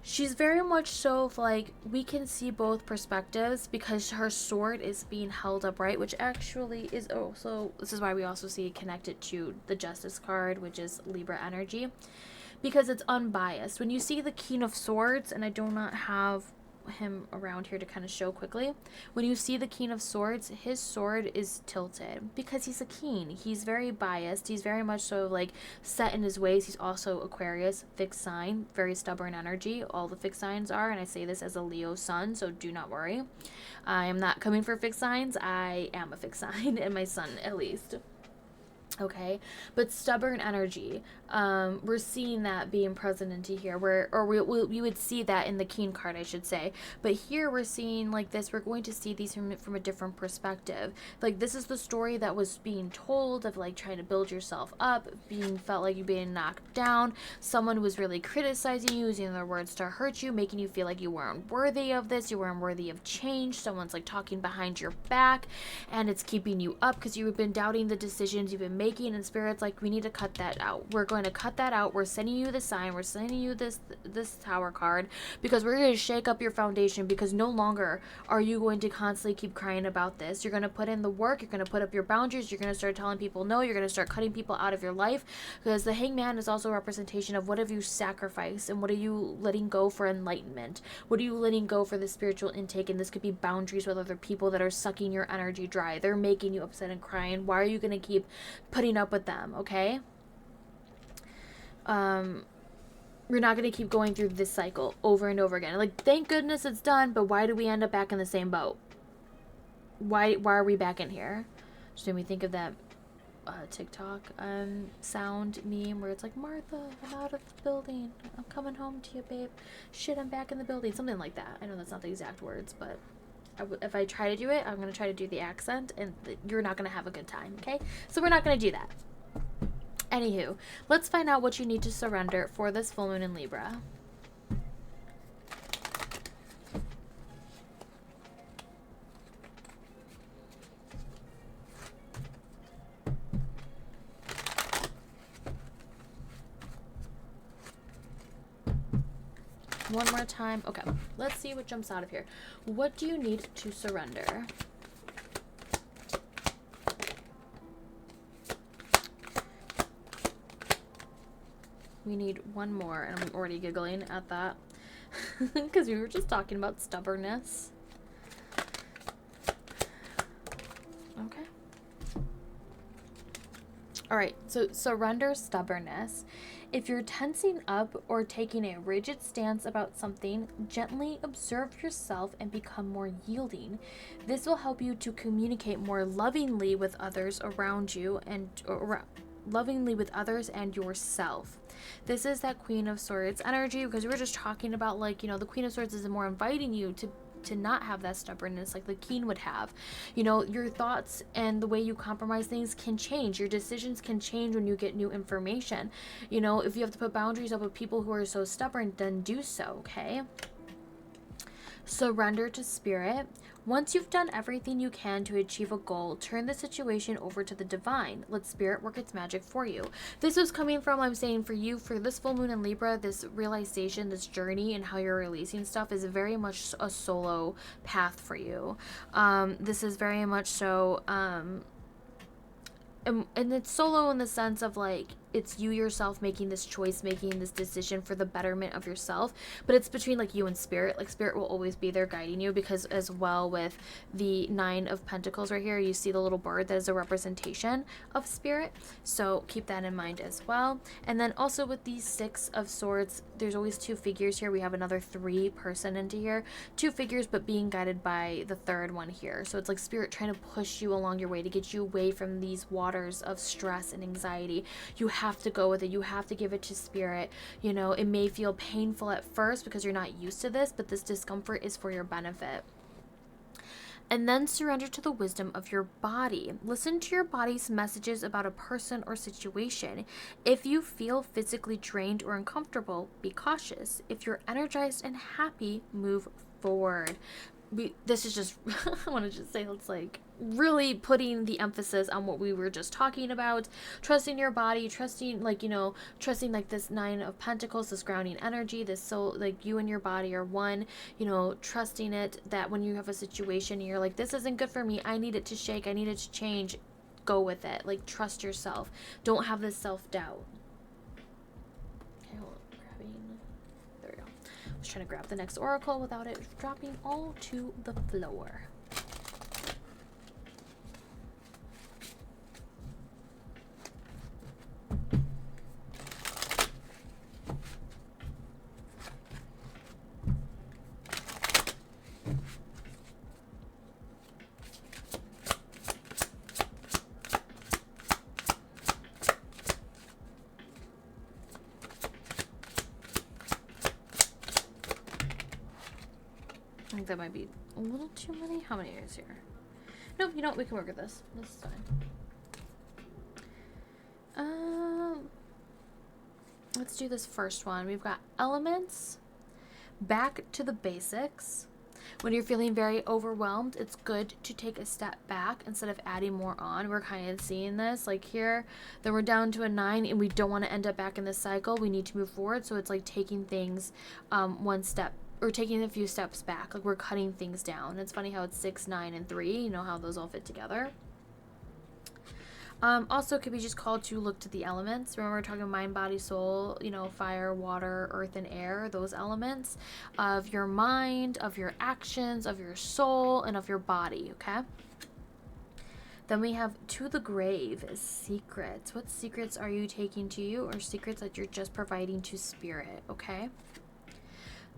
she's very much so like we can see both perspectives because her sword is being held upright, which actually is also, this is why we also see it connected to the Justice card, which is Libra energy, because it's unbiased. When you see the King of Swords, and I do not have him around here to kind of show quickly, when you see the King of Swords, his sword is tilted because he's a king. He's very biased. He's very much so like set in his ways. He's also Aquarius, fixed sign, very stubborn energy. All the fixed signs are, and I say this as a Leo sun, so do not worry. I am not coming for fixed signs. I am a fixed sign, and my sun at least. Okay, but stubborn energy, we're seeing that being present into here, where, or we would see that in the King card, I should say. But here we're seeing like this, we're going to see these from a different perspective. Like, this is the story that was being told of like trying to build yourself up, being felt like you're being knocked down. Someone was really criticizing you, using their words to hurt you, making you feel like you weren't worthy of this, you weren't worthy of change. Someone's like talking behind your back, and it's keeping you up because you've been doubting the decisions you've been making. And Spirit's like, we need to cut that out. We're going to cut that out. We're sending you the sign. We're sending you this Tower card, because we're going to shake up your foundation, because no longer are you going to constantly keep crying about this. You're going to put in the work. You're going to put up your boundaries. You're going to start telling people no. You're going to start cutting people out of your life, because the Hangman is also a representation of what have you sacrificed and what are you letting go for enlightenment. What are you letting go for the spiritual intake? And this could be boundaries with other people that are sucking your energy dry. They're making you upset and crying. Why are you going to keep putting up with them? Okay, we're not going to keep going through this cycle over and over again. Like, thank goodness it's done, but why do we end up back in the same boat? Why are we back in here? Just made me think of that TikTok sound meme where it's like, Martha, I'm out of the building, I'm coming home to you, babe. Shit, I'm back in the building. Something like that. I know that's not the exact words, but if I try to do it, I'm going to try to do the accent, and you're not going to have a good time, okay? So we're not going to do that. Anywho, let's find out what you need to surrender for this full moon in Libra. One more time. Okay, let's see what jumps out of here. What do you need to surrender? We need one more, and I'm already giggling at that because we were just talking about stubbornness. Okay. All right, so surrender stubbornness. If you're tensing up or taking a rigid stance about something, gently observe yourself and become more yielding. This will help you to communicate more lovingly with others around you, and lovingly with others and yourself. This is that Queen of Swords energy, because we were just talking about, like, you know, the Queen of Swords is more inviting you to not have that stubbornness like the King would have. You know, your thoughts and the way you compromise things can change. Your decisions can change when you get new information. You know, if you have to put boundaries up with people who are so stubborn, then do so, okay? Surrender to Spirit. Once you've done everything you can to achieve a goal, turn the situation over to the divine. Let Spirit work its magic for you. This was coming from, I'm saying, for you, for this full moon in Libra, this realization, this journey, and how you're releasing stuff is very much a solo path for you. This is very much so, and it's solo in the sense of, like, it's you yourself making this choice, making this decision for the betterment of yourself, but it's between, like, you and Spirit. Like, Spirit will always be there guiding you, because as well with the 9 of Pentacles right here, you see the little bird that is a representation of Spirit, so keep that in mind as well. And then also with these 6 of Swords, there's always 2 figures here. We have another 3 person into here, 2 figures, but being guided by the 3rd one here. So it's like Spirit trying to push you along your way to get you away from these waters of stress and anxiety. You have to go with it. You have to give it to Spirit. You know, it may feel painful at first because you're not used to this, but this discomfort is for your benefit. And then surrender to the wisdom of your body. Listen to your body's messages about a person or situation. If you feel physically drained or uncomfortable, be cautious. If you're energized and happy, move forward. This is just, I want to just say, it's like really putting the emphasis on what we were just talking about. Trusting your body, trusting, like, you know, trusting like this 9 of Pentacles, this grounding energy, this soul, like you and your body are one, you know, trusting it, that when you have a situation and you're like, this isn't good for me, I need it to shake, I need it to change, go with it. Like, trust yourself. Don't have this self-doubt. Okay, hold on, there we go. I was trying to grab the next oracle without it dropping all to the floor. think that might be a little too many. How many is here? Nope, you know what? We can work with this. This is fine. Let's do this first one. We've got elements, back to the basics. When you're feeling very overwhelmed, it's good to take a step back instead of adding more on. We're kind of seeing this like here, then we're down to a 9 and we don't want to end up back in this cycle. We need to move forward. So it's like taking things one step, or taking a few steps back. Like we're cutting things down. It's funny how it's 6, 9, and 3. You know how those all fit together. Also, could be just called to look to the elements. Remember, we're talking mind, body, soul, you know, fire, water, earth, and air, those elements of your mind, of your actions, of your soul, and of your body, okay? Then we have to the grave is secrets. What secrets are you taking to you, or secrets that you're just providing to spirit, okay?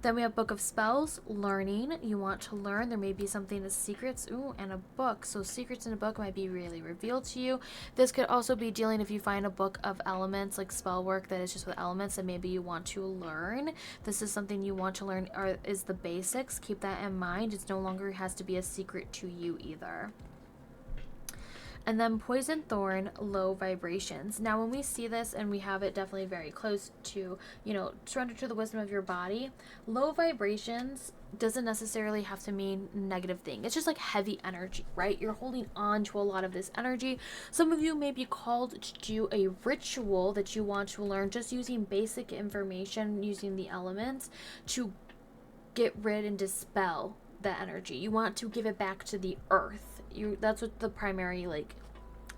Then we have book of spells, learning. You want to learn. There may be something as secrets. Ooh, and a book. So secrets in a book might be really revealed to you. This could also be dealing if you find a book of elements, like spell work that is just with elements that maybe you want to learn. This is something you want to learn, or is the basics. Keep that in mind. It's no longer has to be a secret to you either. And then poison thorn, low vibrations. Now, when we see this and we have it definitely very close to, you know, surrender to the wisdom of your body, low vibrations doesn't necessarily have to mean negative thing. It's just like heavy energy, right? You're holding on to a lot of this energy. Some of you may be called to do a ritual that you want to learn, just using basic information, using the elements to get rid and dispel that energy. You want to give it back to the earth. That's what the primary like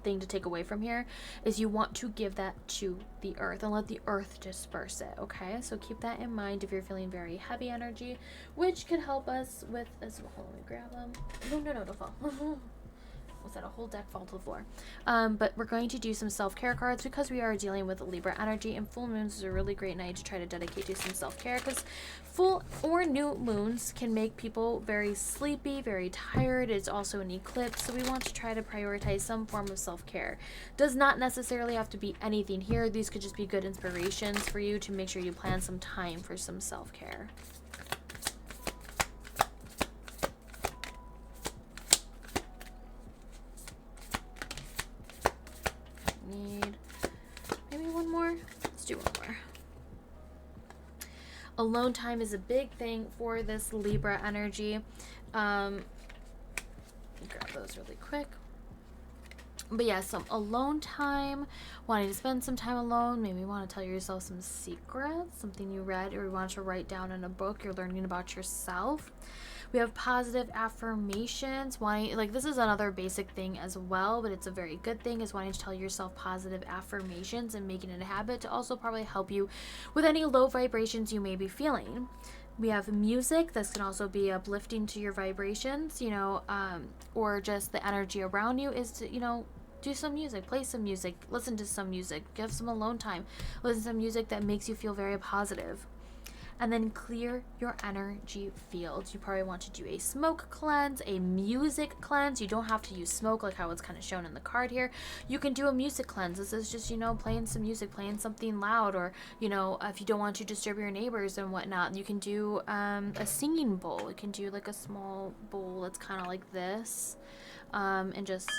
thing to take away from here is. You want to give that to the earth and let the earth disperse it, okay? So keep that in mind if you're feeling very heavy energy, which could help us with as well. Let me grab them. No, don't fall. Was that a whole deck fall to the floor? But we're going to do some self-care cards because we are dealing with Libra energy, and full moons is a really great night to try to dedicate to some self-care, because full or new moons can make people very sleepy, very tired. It's also an eclipse, so we want to try to prioritize some form of self-care. Does not necessarily have to be anything here. These could just be good inspirations for you to make sure you plan some time for some self-care. Need maybe one more. Let's do one more. Alone time is a big thing for this Libra energy. Grab those really quick. But yeah, some alone time, wanting to spend some time alone. Maybe you want to tell yourself some secrets, something you read or you want to write down in a book. You're learning about yourself. We have positive affirmations, wanting, like, this is another basic thing as well, but it's a very good thing, is wanting to tell yourself positive affirmations and making it a habit to also probably help you with any low vibrations you may be feeling. We have music. This can also be uplifting to your vibrations, you know, or just the energy around you is to, you know, do some music, play some music, listen to some music, give some alone time, listen to some music that makes you feel very positive. And then clear your energy fields. You probably want to do a smoke cleanse, a music cleanse. You don't have to use smoke like how it's kind of shown in the card here. You can do a music cleanse. This is just, you know, playing some music, playing something loud, or, you know, if you don't want to disturb your neighbors and whatnot, you can do a singing bowl. You can do like a small bowl that's kind of like this, and just,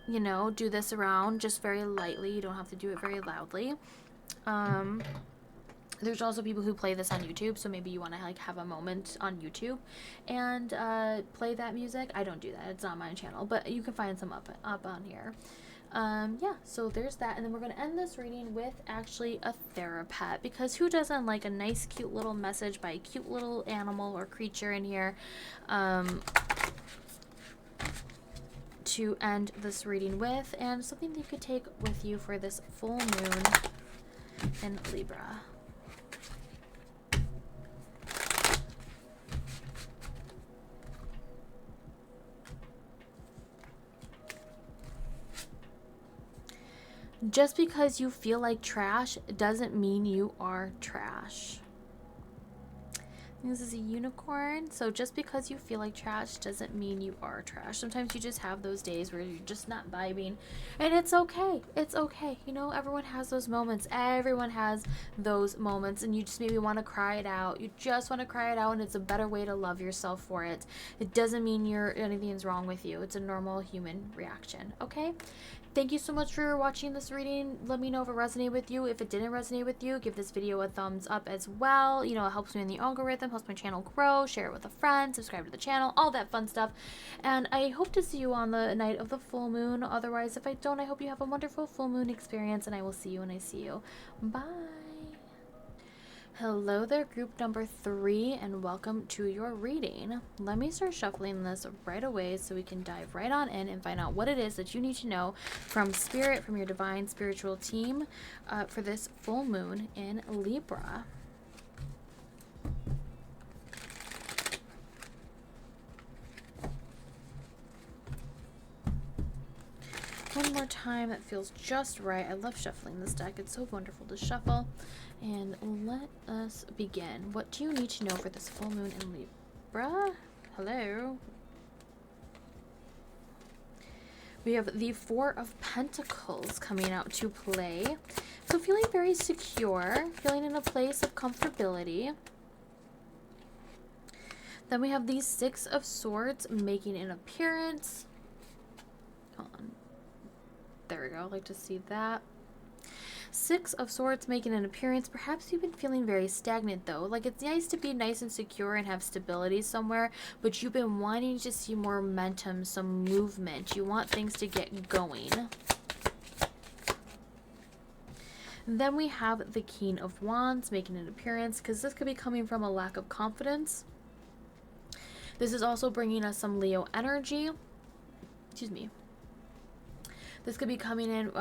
you know, do this around just very lightly. You don't have to do it very loudly. There's also people who play this on YouTube, so maybe you want to like have a moment on YouTube and play that music. I don't do that. It's not my channel, but you can find some up on here. Yeah, so there's that. And then we're going to end this reading with actually a therapet, because who doesn't like a nice, cute little message by a cute little animal or creature in here to end this reading with, and something that you could take with you for this full moon in Libra. Just because you feel like trash doesn't mean you are trash. This is a unicorn. So just because you feel like trash doesn't mean you are trash. Sometimes you just have those days where you're just not vibing. And it's okay. It's okay. You know, everyone has those moments. Everyone has those moments. And you just maybe want to cry it out. You just want to cry it out, and it's a better way to love yourself for it. It doesn't mean anything's wrong with you. It's a normal human reaction. Okay? Thank you so much for watching this reading. Let me know if it resonated with you. If it didn't resonate with you, give this video a thumbs up as well. You know, it helps me in the algorithm, helps my channel grow. Share it with a friend, subscribe to the channel, all that fun stuff. And I hope to see you on the night of the full moon. Otherwise, if I don't, I hope you have a wonderful full moon experience, and I will see you when I see you. Bye. Hello there, group number 3, and welcome to your reading. Let me start shuffling this right away so we can dive right on in and find out what it is that you need to know from Spirit, from your divine spiritual team for this full moon in Libra. One more time, that feels just right. I love shuffling this deck. It's so wonderful to shuffle. And let us begin. What do you need to know for this full moon in Libra? Hello. We have the 4 of Pentacles coming out to play. So feeling very secure, feeling in a place of comfortability. Then we have the 6 of Swords making an appearance. Hold on. There we go. I'd like to see that. 6 of Swords making an appearance. Perhaps you've been feeling very stagnant though. Like, it's nice to be nice and secure and have stability somewhere, but you've been wanting to see more momentum, some movement. You want things to get going. Then we have the King of Wands making an appearance, because this could be coming from a lack of confidence. This is also bringing us some Leo energy. Excuse me. This could be coming in,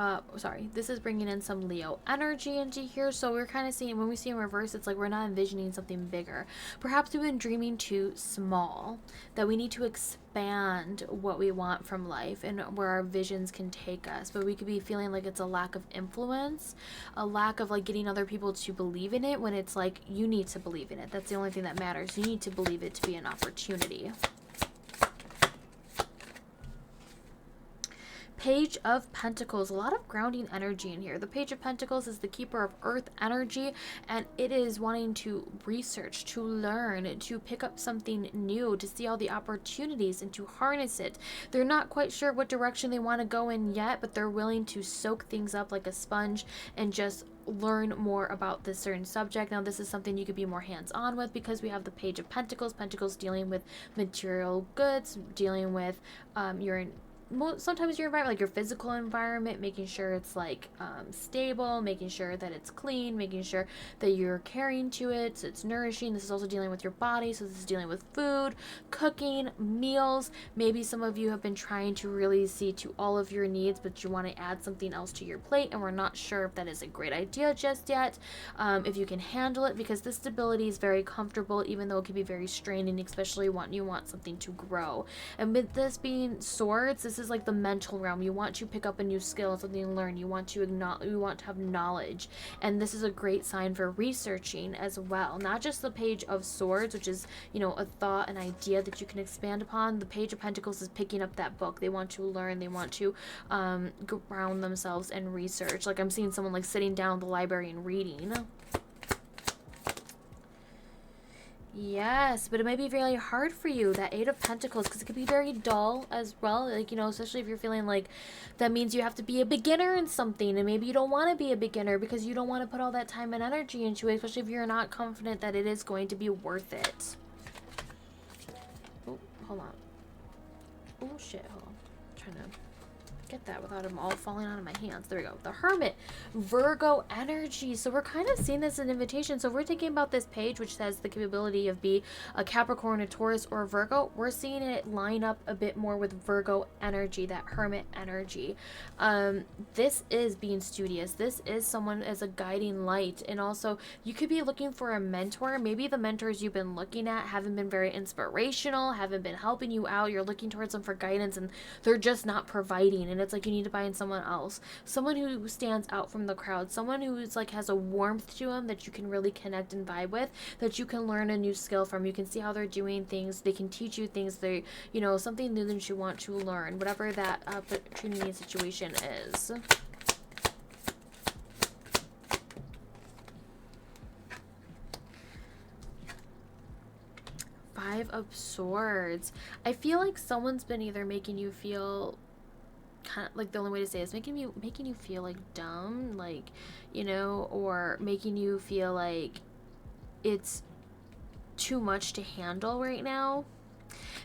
this is bringing in some Leo energy into here. So we're kind of seeing, when we see in reverse, it's like we're not envisioning something bigger. Perhaps we've been dreaming too small, that we need to expand what we want from life and where our visions can take us. But we could be feeling like it's a lack of influence, a lack of like getting other people to believe in it, when it's like you need to believe in it. That's the only thing that matters. You need to believe it to be an opportunity. Page of Pentacles, a lot of grounding energy in here. The Page of Pentacles is the keeper of earth energy, and it is wanting to research, to learn, to pick up something new, to see all the opportunities and to harness it. They're not quite sure what direction they want to go in yet, but they're willing to soak things up like a sponge and just learn more about this certain subject. Now, this is something you could be more hands-on with, because we have the Page of Pentacles. Pentacles dealing with material goods, dealing with sometimes your environment, like your physical environment, making sure it's like stable, making sure that it's clean, making sure that you're caring to it, so it's nourishing. This is also dealing with your body, so this is dealing with food, cooking, meals. Maybe some of you have been trying to really see to all of your needs, but you want to add something else to your plate, and we're not sure if that is a great idea just yet, if you can handle it, because this stability is very comfortable, even though it can be very straining, especially when you want something to grow. And with this being Swords, this is like the mental realm. You want to pick up a new skill, something to learn. You want to have knowledge, and this is a great sign for researching as well. Not just the Page of Swords, which is, you know, a thought, an idea that you can expand upon. The Page of Pentacles is picking up that book. They want to learn. They want to ground themselves and research. Like, I'm seeing someone like sitting down at the library and reading. Yes, but it might be really hard for you, that 8 of Pentacles, because it could be very dull as well. Like, you know, especially if you're feeling like that means you have to be a beginner in something, and maybe you don't want to be a beginner because you don't want to put all that time and energy into it, especially if you're not confident that it is going to be worth it. Oh, hold on. Oh, shit, hold on. I'm trying to get that without them all falling out of my hands. There we go. The Hermit, Virgo energy. So we're kind of seeing this as an invitation. So if we're thinking about this page, which says the capability of be a Capricorn, a Taurus, or a Virgo, we're seeing it line up a bit more with Virgo energy, that Hermit energy. This is being studious. This is someone as a guiding light. And also, you could be looking for a mentor. Maybe the mentors you've been looking at haven't been very inspirational, haven't been helping you out. You're looking towards them for guidance, and they're just not providing. and it's like you need to find someone else, someone who stands out from the crowd, someone who's like has a warmth to them that you can really connect and vibe with, that you can learn a new skill from. You can see how they're doing things, they can teach you things, they, you know, something new that you want to learn, whatever that opportunity and situation is. Five of Swords. I feel like someone's been either making you feel kind of like, the only way to say it is making you feel like dumb, like, you know, or making you feel like it's too much to handle right now.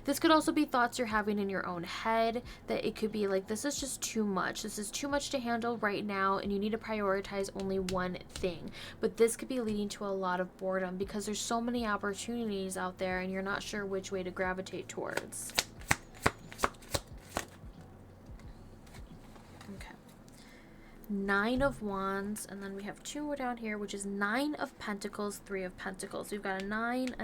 This could also be thoughts you're having in your own head, that it could be like, this is just too much. This is too much to handle right now, and you need to prioritize only one thing. But this could be leading to a lot of boredom because there's so many opportunities out there and you're not sure which way to gravitate towards. Okay. 9 of Wands, and then we have 2 more down here, which is 9 of Pentacles, 3 of Pentacles. We've got a 9,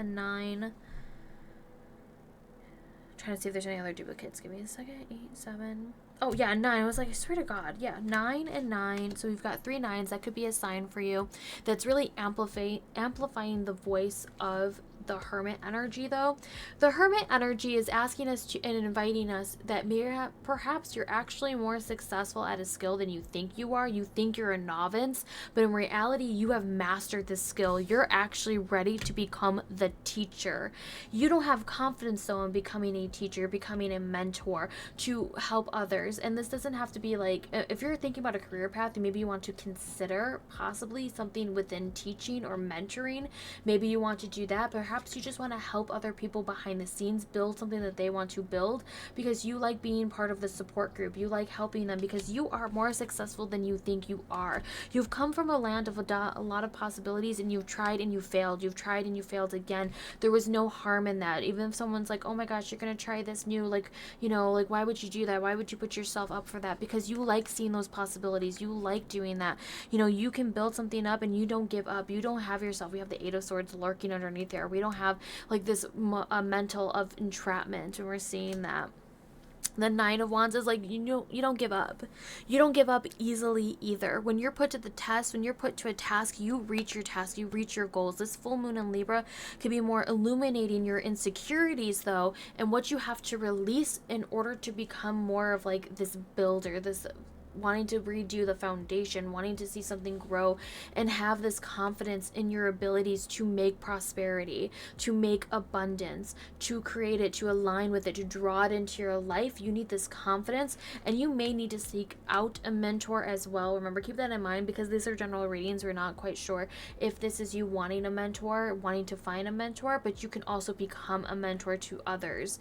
trying to see if there's any other duplicates. Give me a second. 8, 7. Oh yeah, 9. I was like, I swear to God. Yeah, 9 and 9. So we've got 3 9s. That could be a sign for you that's really amplifying the voice of the Hermit energy, though. The Hermit energy is asking us to and inviting us that perhaps you're actually more successful at a skill than you think you are. You think you're a novice, but in reality, you have mastered this skill. You're actually ready to become the teacher. You don't have confidence, though, in becoming a teacher, becoming a mentor to help others. And this doesn't have to be like, if you're thinking about a career path, maybe you want to consider possibly something within teaching or mentoring. Maybe you want to do that. Perhaps you just want to help other people behind the scenes build something that they want to build because you like being part of the support group. You like helping them because you are more successful than you think you are. You've come from a land of a lot of possibilities, and you've tried and you failed. You've tried and you failed again. There was no harm in that. Even if someone's like, oh my gosh, you're going to try this new, like, you know, like, why would you do that? Why would you put yourself up for that? Because you like seeing those possibilities. You like doing that. You know, you can build something up and you don't give up. You don't have yourself. We have the 8 of Swords lurking underneath there. We don't have like this mental of entrapment, and we're seeing that. The 9 of Wands is like, you know, you don't give up. You don't give up easily either. When you're put to the test, when you're put to a task, you reach your task, you reach your goals. This full moon in Libra could be more illuminating your insecurities, though, and what you have to release in order to become more of like this builder, this wanting to redo the foundation, wanting to see something grow, and have this confidence in your abilities to make prosperity, to make abundance, to create it, to align with it, to draw it into your life. You need this confidence, and you may need to seek out a mentor as well. Remember, keep that in mind, because these are general readings. We're not quite sure if this is you wanting a mentor, wanting to find a mentor, but you can also become a mentor to others.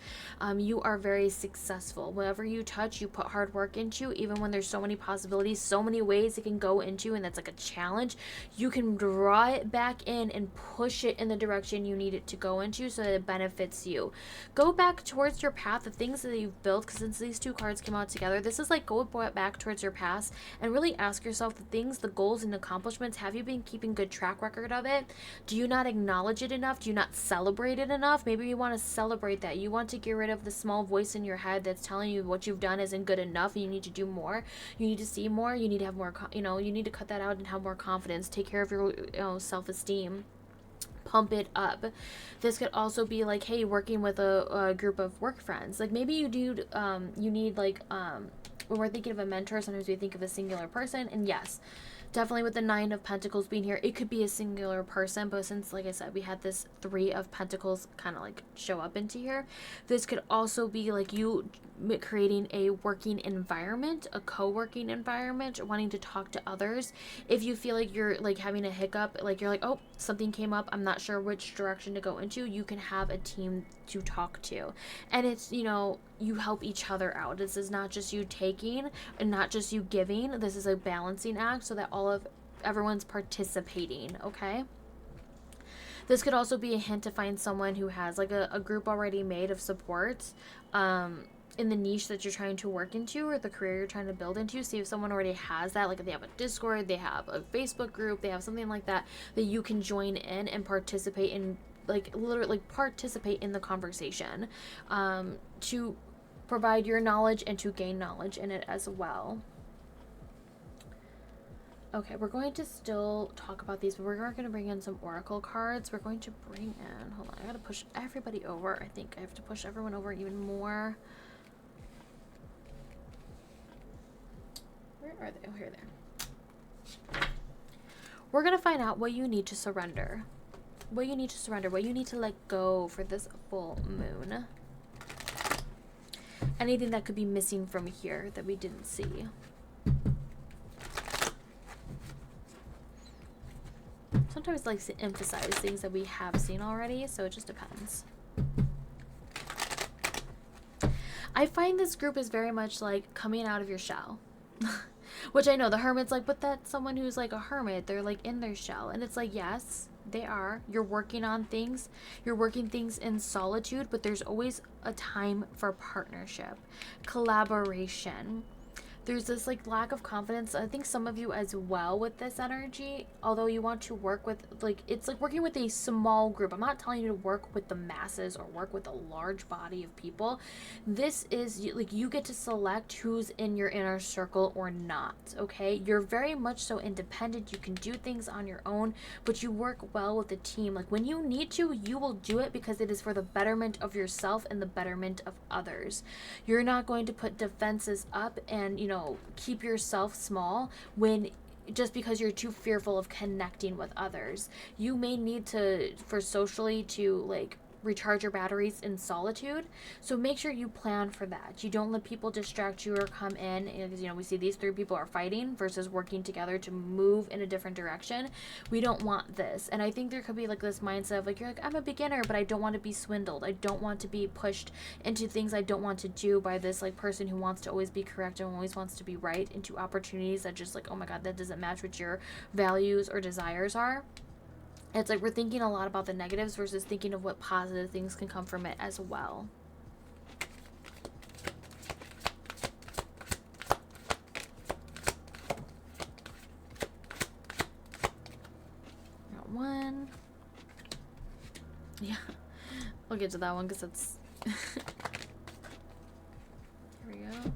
You are very successful. Whatever you touch, you put hard work into, even when there's so many possibilities, so many ways it can go into, and that's like a challenge. You can draw it back in and push it in the direction you need it to go into so that it benefits you. Go back towards your path, the things that you've built, because since these 2 cards came out together, this is like, go back towards your past and really ask yourself the things, the goals and accomplishments. Have you been keeping good track record of it? Do you not acknowledge it enough? Do you not celebrate it enough? Maybe you want to celebrate that. You want to get rid of the small voice in your head that's telling you what you've done isn't good enough and you need to do more. You need to see more. You need to have more, you need to cut that out and have more confidence. Take care of your self-esteem. Pump it up. This could also be like, hey, working with a group of work friends. Like maybe you do, you need like, when we're thinking of a mentor, sometimes we think of a singular person, and yes, definitely with the 9 of Pentacles being here, it could be a singular person, but since, like I said, we had this 3 of Pentacles kind of like show up into here, this could also be like you creating a working environment, a co-working environment, wanting to talk to others. If you feel like you're like having a hiccup, like you're like, oh, something came up, I'm not sure which direction to go into, you can have a team to talk to. And it's, you help each other out. This is not just you taking and not just you giving. This is a balancing act so that everyone's participating, okay? This could also be a hint to find someone who has like a group already made of supports in the niche that you're trying to work into or the career you're trying to build into. See if someone already has that, like if they have a Discord, they have a Facebook group, they have something like that you can join in and participate in, like literally participate in the conversation to provide your knowledge and to gain knowledge in it as well. Okay, we're going to still talk about these, but we're going to bring in some oracle cards. We're going to bring in, hold on, I gotta push everybody over. I think I have to push everyone over even more. Where are they? Oh, here they are. We're going to find out what you need to surrender. What you need to surrender, what you need to let go for this full moon. Anything that could be missing from here that we didn't see. Sometimes I like to emphasize things that we have seen already, so it just depends. I find this group is very much like coming out of your shell. Which I know the hermit's like, but that's someone who's like a hermit. They're like in their shell. And it's like, yes, they are. You're working on things. You're working things in solitude, but there's always a time for partnership, collaboration. There's this like lack of confidence. I think some of you as well with this energy, although you want to work with like, it's like working with a small group. I'm not telling you to work with the masses or work with a large body of people. This is like, you get to select who's in your inner circle or not. Okay. You're very much so independent. You can do things on your own, but you work well with the team. Like when you need to, you will do it because it is for the betterment of yourself and the betterment of others. You're not going to put defenses up and, you know, keep yourself small when just because you're too fearful of connecting with others. You may need to, for socially, to like recharge your batteries in solitude. So make sure you plan for that. You don't let people distract you or come in. Because, you know, we see these three people are fighting versus working together to move in a different direction. We don't want this. And I think there could be like this mindset of like, you're like, I'm a beginner, but I don't want to be swindled. I don't want to be pushed into things I don't want to do by this like person who wants to always be correct and always wants to be right, into opportunities that just like, oh my God, that doesn't match what your values or desires are. It's like we're thinking a lot about the negatives versus thinking of what positive things can come from it as well. Got one. Yeah, we'll get to that one because that's... Here we go.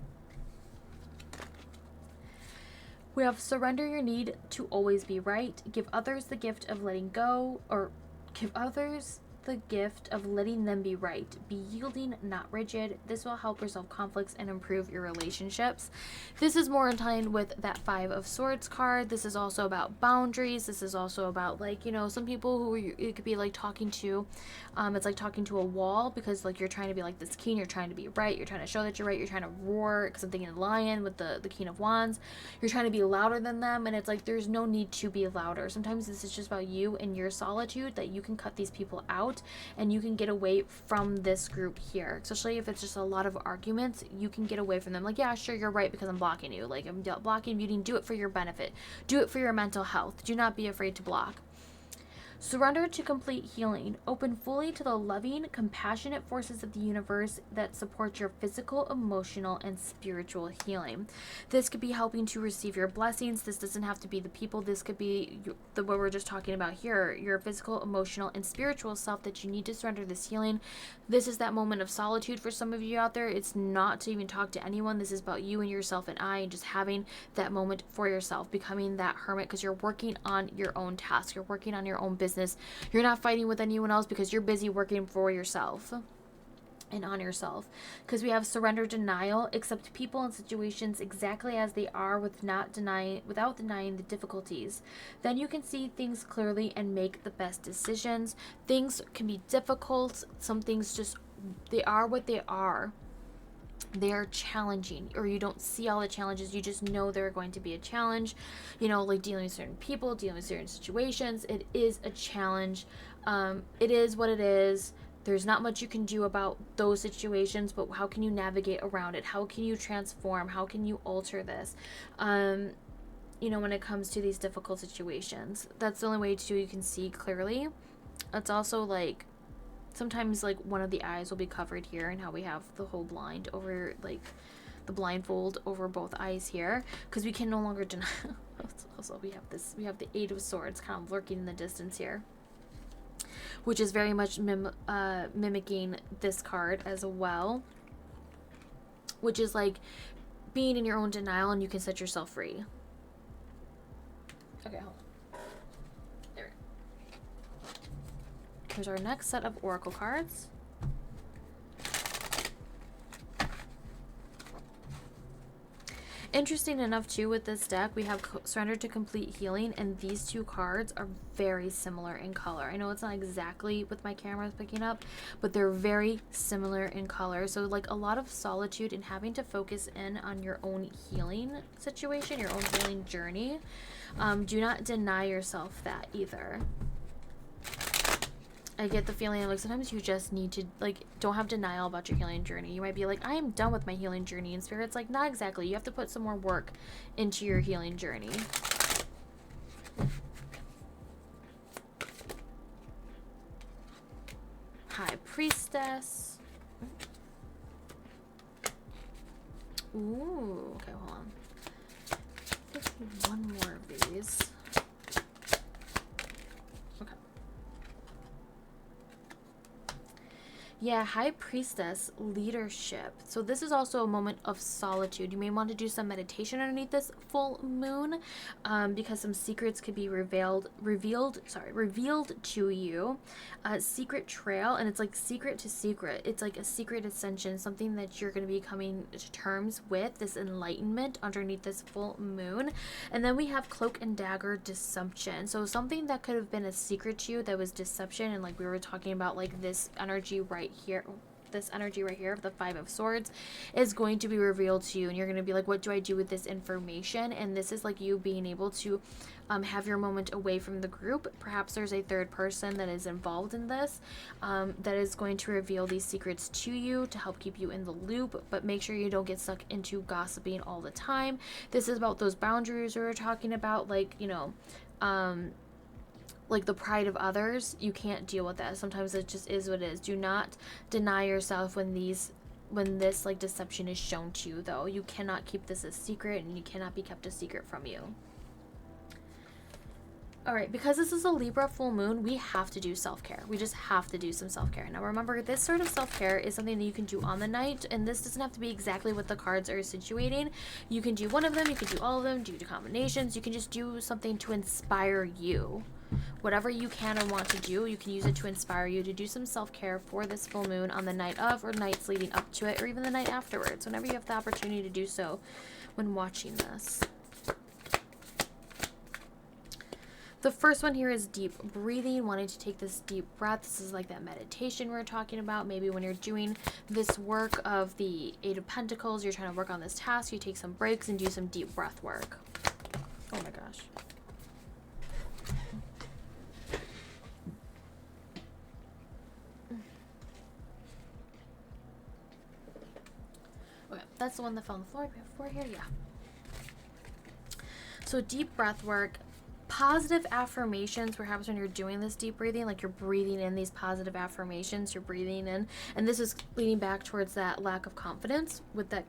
We have surrender your need to always be right. Give others the gift of letting go, or give others the gift of letting them be right. Be yielding, not rigid. This will help resolve conflicts and improve your relationships. This is more in line with that 5 of Swords card. This is also about boundaries. This is also about like, you know, some people who it could be like talking to, it's like talking to a wall because like you're trying to be like this king, you're trying to be right, you're trying to show that you're right, you're trying to roar, because I'm thinking lion with the King of Wands. You're trying to be louder than them, and it's like there's no need to be louder. Sometimes this is just about you and your solitude, that you can cut these people out and you can get away from this group here. Especially if it's just a lot of arguments, you can get away from them. Like, yeah, sure, you're right because I'm blocking you. Like, I'm blocking muting. Do it for your benefit. Do it for your mental health. Do not be afraid to block. Surrender to complete healing. Open fully to the loving, compassionate forces of the universe that support your physical, emotional, and spiritual healing. This could be helping to receive your blessings. This doesn't have to be the people. This could be what we're just talking about here, your physical, emotional, and spiritual self that you need to surrender this healing. This is that moment of solitude for some of you out there. It's not to even talk to anyone. This is about you and yourself and I, and just having that moment for yourself, becoming that hermit because you're working on your own task. You're working on your own business. You're not fighting with anyone else because you're busy working for yourself and on yourself. Because we have surrender denial. Accept people and situations exactly as they are without denying the difficulties. Then you can see things clearly and make the best decisions. Things can be difficult. Some things just, they are what they are. They are challenging, or you don't see all the challenges, you just know they're going to be a challenge, you know, like dealing with certain people, dealing with certain situations. It is a challenge. It is what it is. There's not much you can do about those situations, but how can you navigate around it? How can you transform? How can you alter this? You know, when it comes to these difficult situations, that's the only way you can see clearly. It's also like, sometimes like one of the eyes will be covered here, and how we have the whole blind over, like the blindfold over both eyes here, because we can no longer deny. Also, we have the 8 of Swords kind of lurking in the distance here, which is very much mimicking this card as well. which is like being in your own denial and you can set yourself free. Okay, hold on. There we go. Here's our next set of oracle cards. Interesting enough too, with this deck we have Surrender to Complete Healing, and these two cards are very similar in color. I know it's not exactly what my camera is picking up, but they're very similar in color. So like a lot of solitude and having to focus in on your own healing situation, your own healing journey. Do not deny yourself that either. I get the feeling like sometimes you just need to, like, don't have denial about your healing journey. You might be like, I am done with my healing journey, and Spirit's like, not exactly. You have to put some more work into your healing journey. High Priestess. Ooh, okay, hold on. Let's do one more of these. Yeah, High Priestess, leadership. So this is also a moment of solitude. You may want to do some meditation underneath this full moon, because some secrets could be revealed to you. Secret trail, and it's like secret to secret. It's like a secret ascension, something that you're going to be coming to terms with, this enlightenment underneath this full moon. And then we have Cloak and Dagger, deception. So something that could have been a secret to you that was deception, and like we were talking about, like this energy right here, this energy right here of the Five of Swords is going to be revealed to you, and you're going to be like, what do I do with this information? And this is like you being able to have your moment away from the group. Perhaps there's a third person that is involved in this, that is going to reveal these secrets to you to help keep you in the loop, but make sure you don't get stuck into gossiping all the time. This is about those boundaries we were talking about, like, you know, like the pride of others. You can't deal with that. Sometimes it just is what it is. Do not deny yourself when this like deception is shown to you, though. You cannot keep this a secret, and you cannot be kept a secret from you. All right, because this is a Libra full moon, we have to do self-care. We just have to do some self-care. Now remember, this sort of self-care is something that you can do on the night, and this doesn't have to be exactly what the cards are situating. You can do one of them, you can do all of them, do combinations. You can just do something to inspire you. Whatever you can and want to do, you can use it to inspire you to do some self-care for this full moon on the night of, or nights leading up to it, or even the night afterwards, whenever you have the opportunity to do so when watching this. The first one here is deep breathing, wanting to take this deep breath. This is like that meditation we we're talking about. Maybe when you're doing this work of the Eight of Pentacles, you're trying to work on this task, you take some breaks and do some deep breath work. Oh my gosh. Okay, that's the one that fell on the floor before here, yeah. So deep breath work. Positive affirmations, perhaps when you're doing this deep breathing, like you're breathing in these positive affirmations, you're breathing in, and this is leading back towards that lack of confidence with that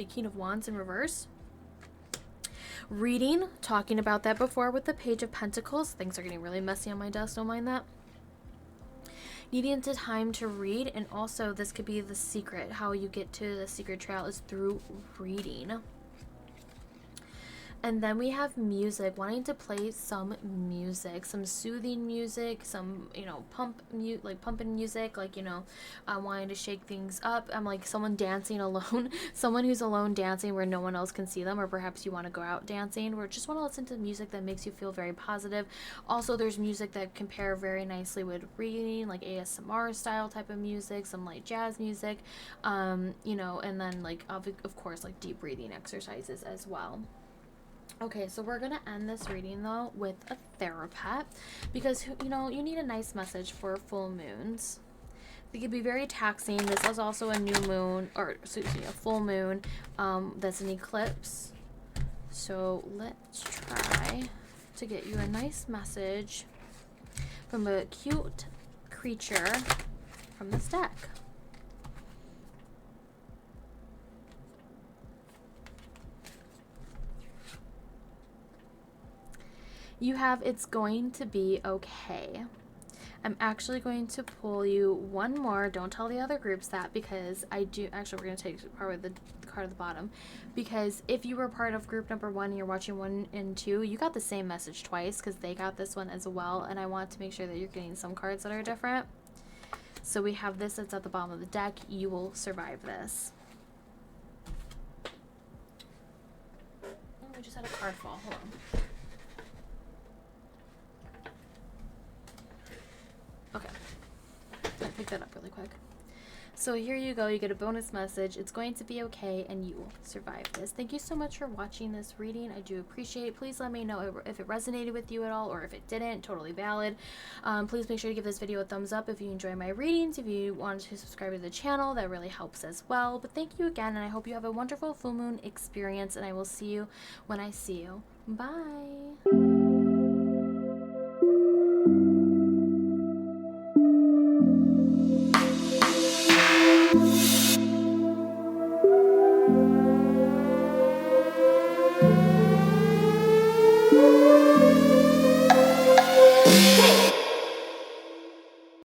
King of Wands in reverse. Reading, talking about that before with the Page of Pentacles. Things are getting really messy on my desk, don't mind that. Needing the time to read, and also this could be the secret. How you get to the secret trail is through reading. And then we have music, wanting to play some music, some soothing music, some, you know, pumping music, like, you know, wanting to shake things up. I'm like someone dancing alone, someone who's alone dancing where no one else can see them, or perhaps you want to go out dancing, or just want to listen to music that makes you feel very positive. Also, there's music that can pair very nicely with reading, like ASMR style type of music, some light jazz music, you know, and then like, of course, like deep breathing exercises as well. Okay, so we're going to end this reading, though, with a therapet, because, you know, you need a nice message for full moons. They can be very taxing. This is also a new moon, or excuse me, a full moon that's an eclipse. So let's try to get you a nice message from a cute creature from this deck. You have, it's going to be okay. I'm actually going to pull you one more. Don't tell the other groups that, because I do, actually we're going to take part of the card at the bottom, because if you were part of group number 1 and you're watching 1 and 2, you got the same message twice because they got this one as well, and I want to make sure that you're getting some cards that are different. So we have this that's at the bottom of the deck. You will survive this. Oh, we just had a card fall. Hold on. Okay. I picked that up really quick. So here you go. You get a bonus message. It's going to be okay, and you will survive this. Thank you so much for watching this reading. I do appreciate it. Please let me know if it resonated with you at all, or if it didn't. Totally valid. Please make sure to give this video a thumbs up if you enjoy my readings. If you want to subscribe to the channel, that really helps as well. But thank you again, and I hope you have a wonderful full moon experience, and I will see you when I see you. Bye.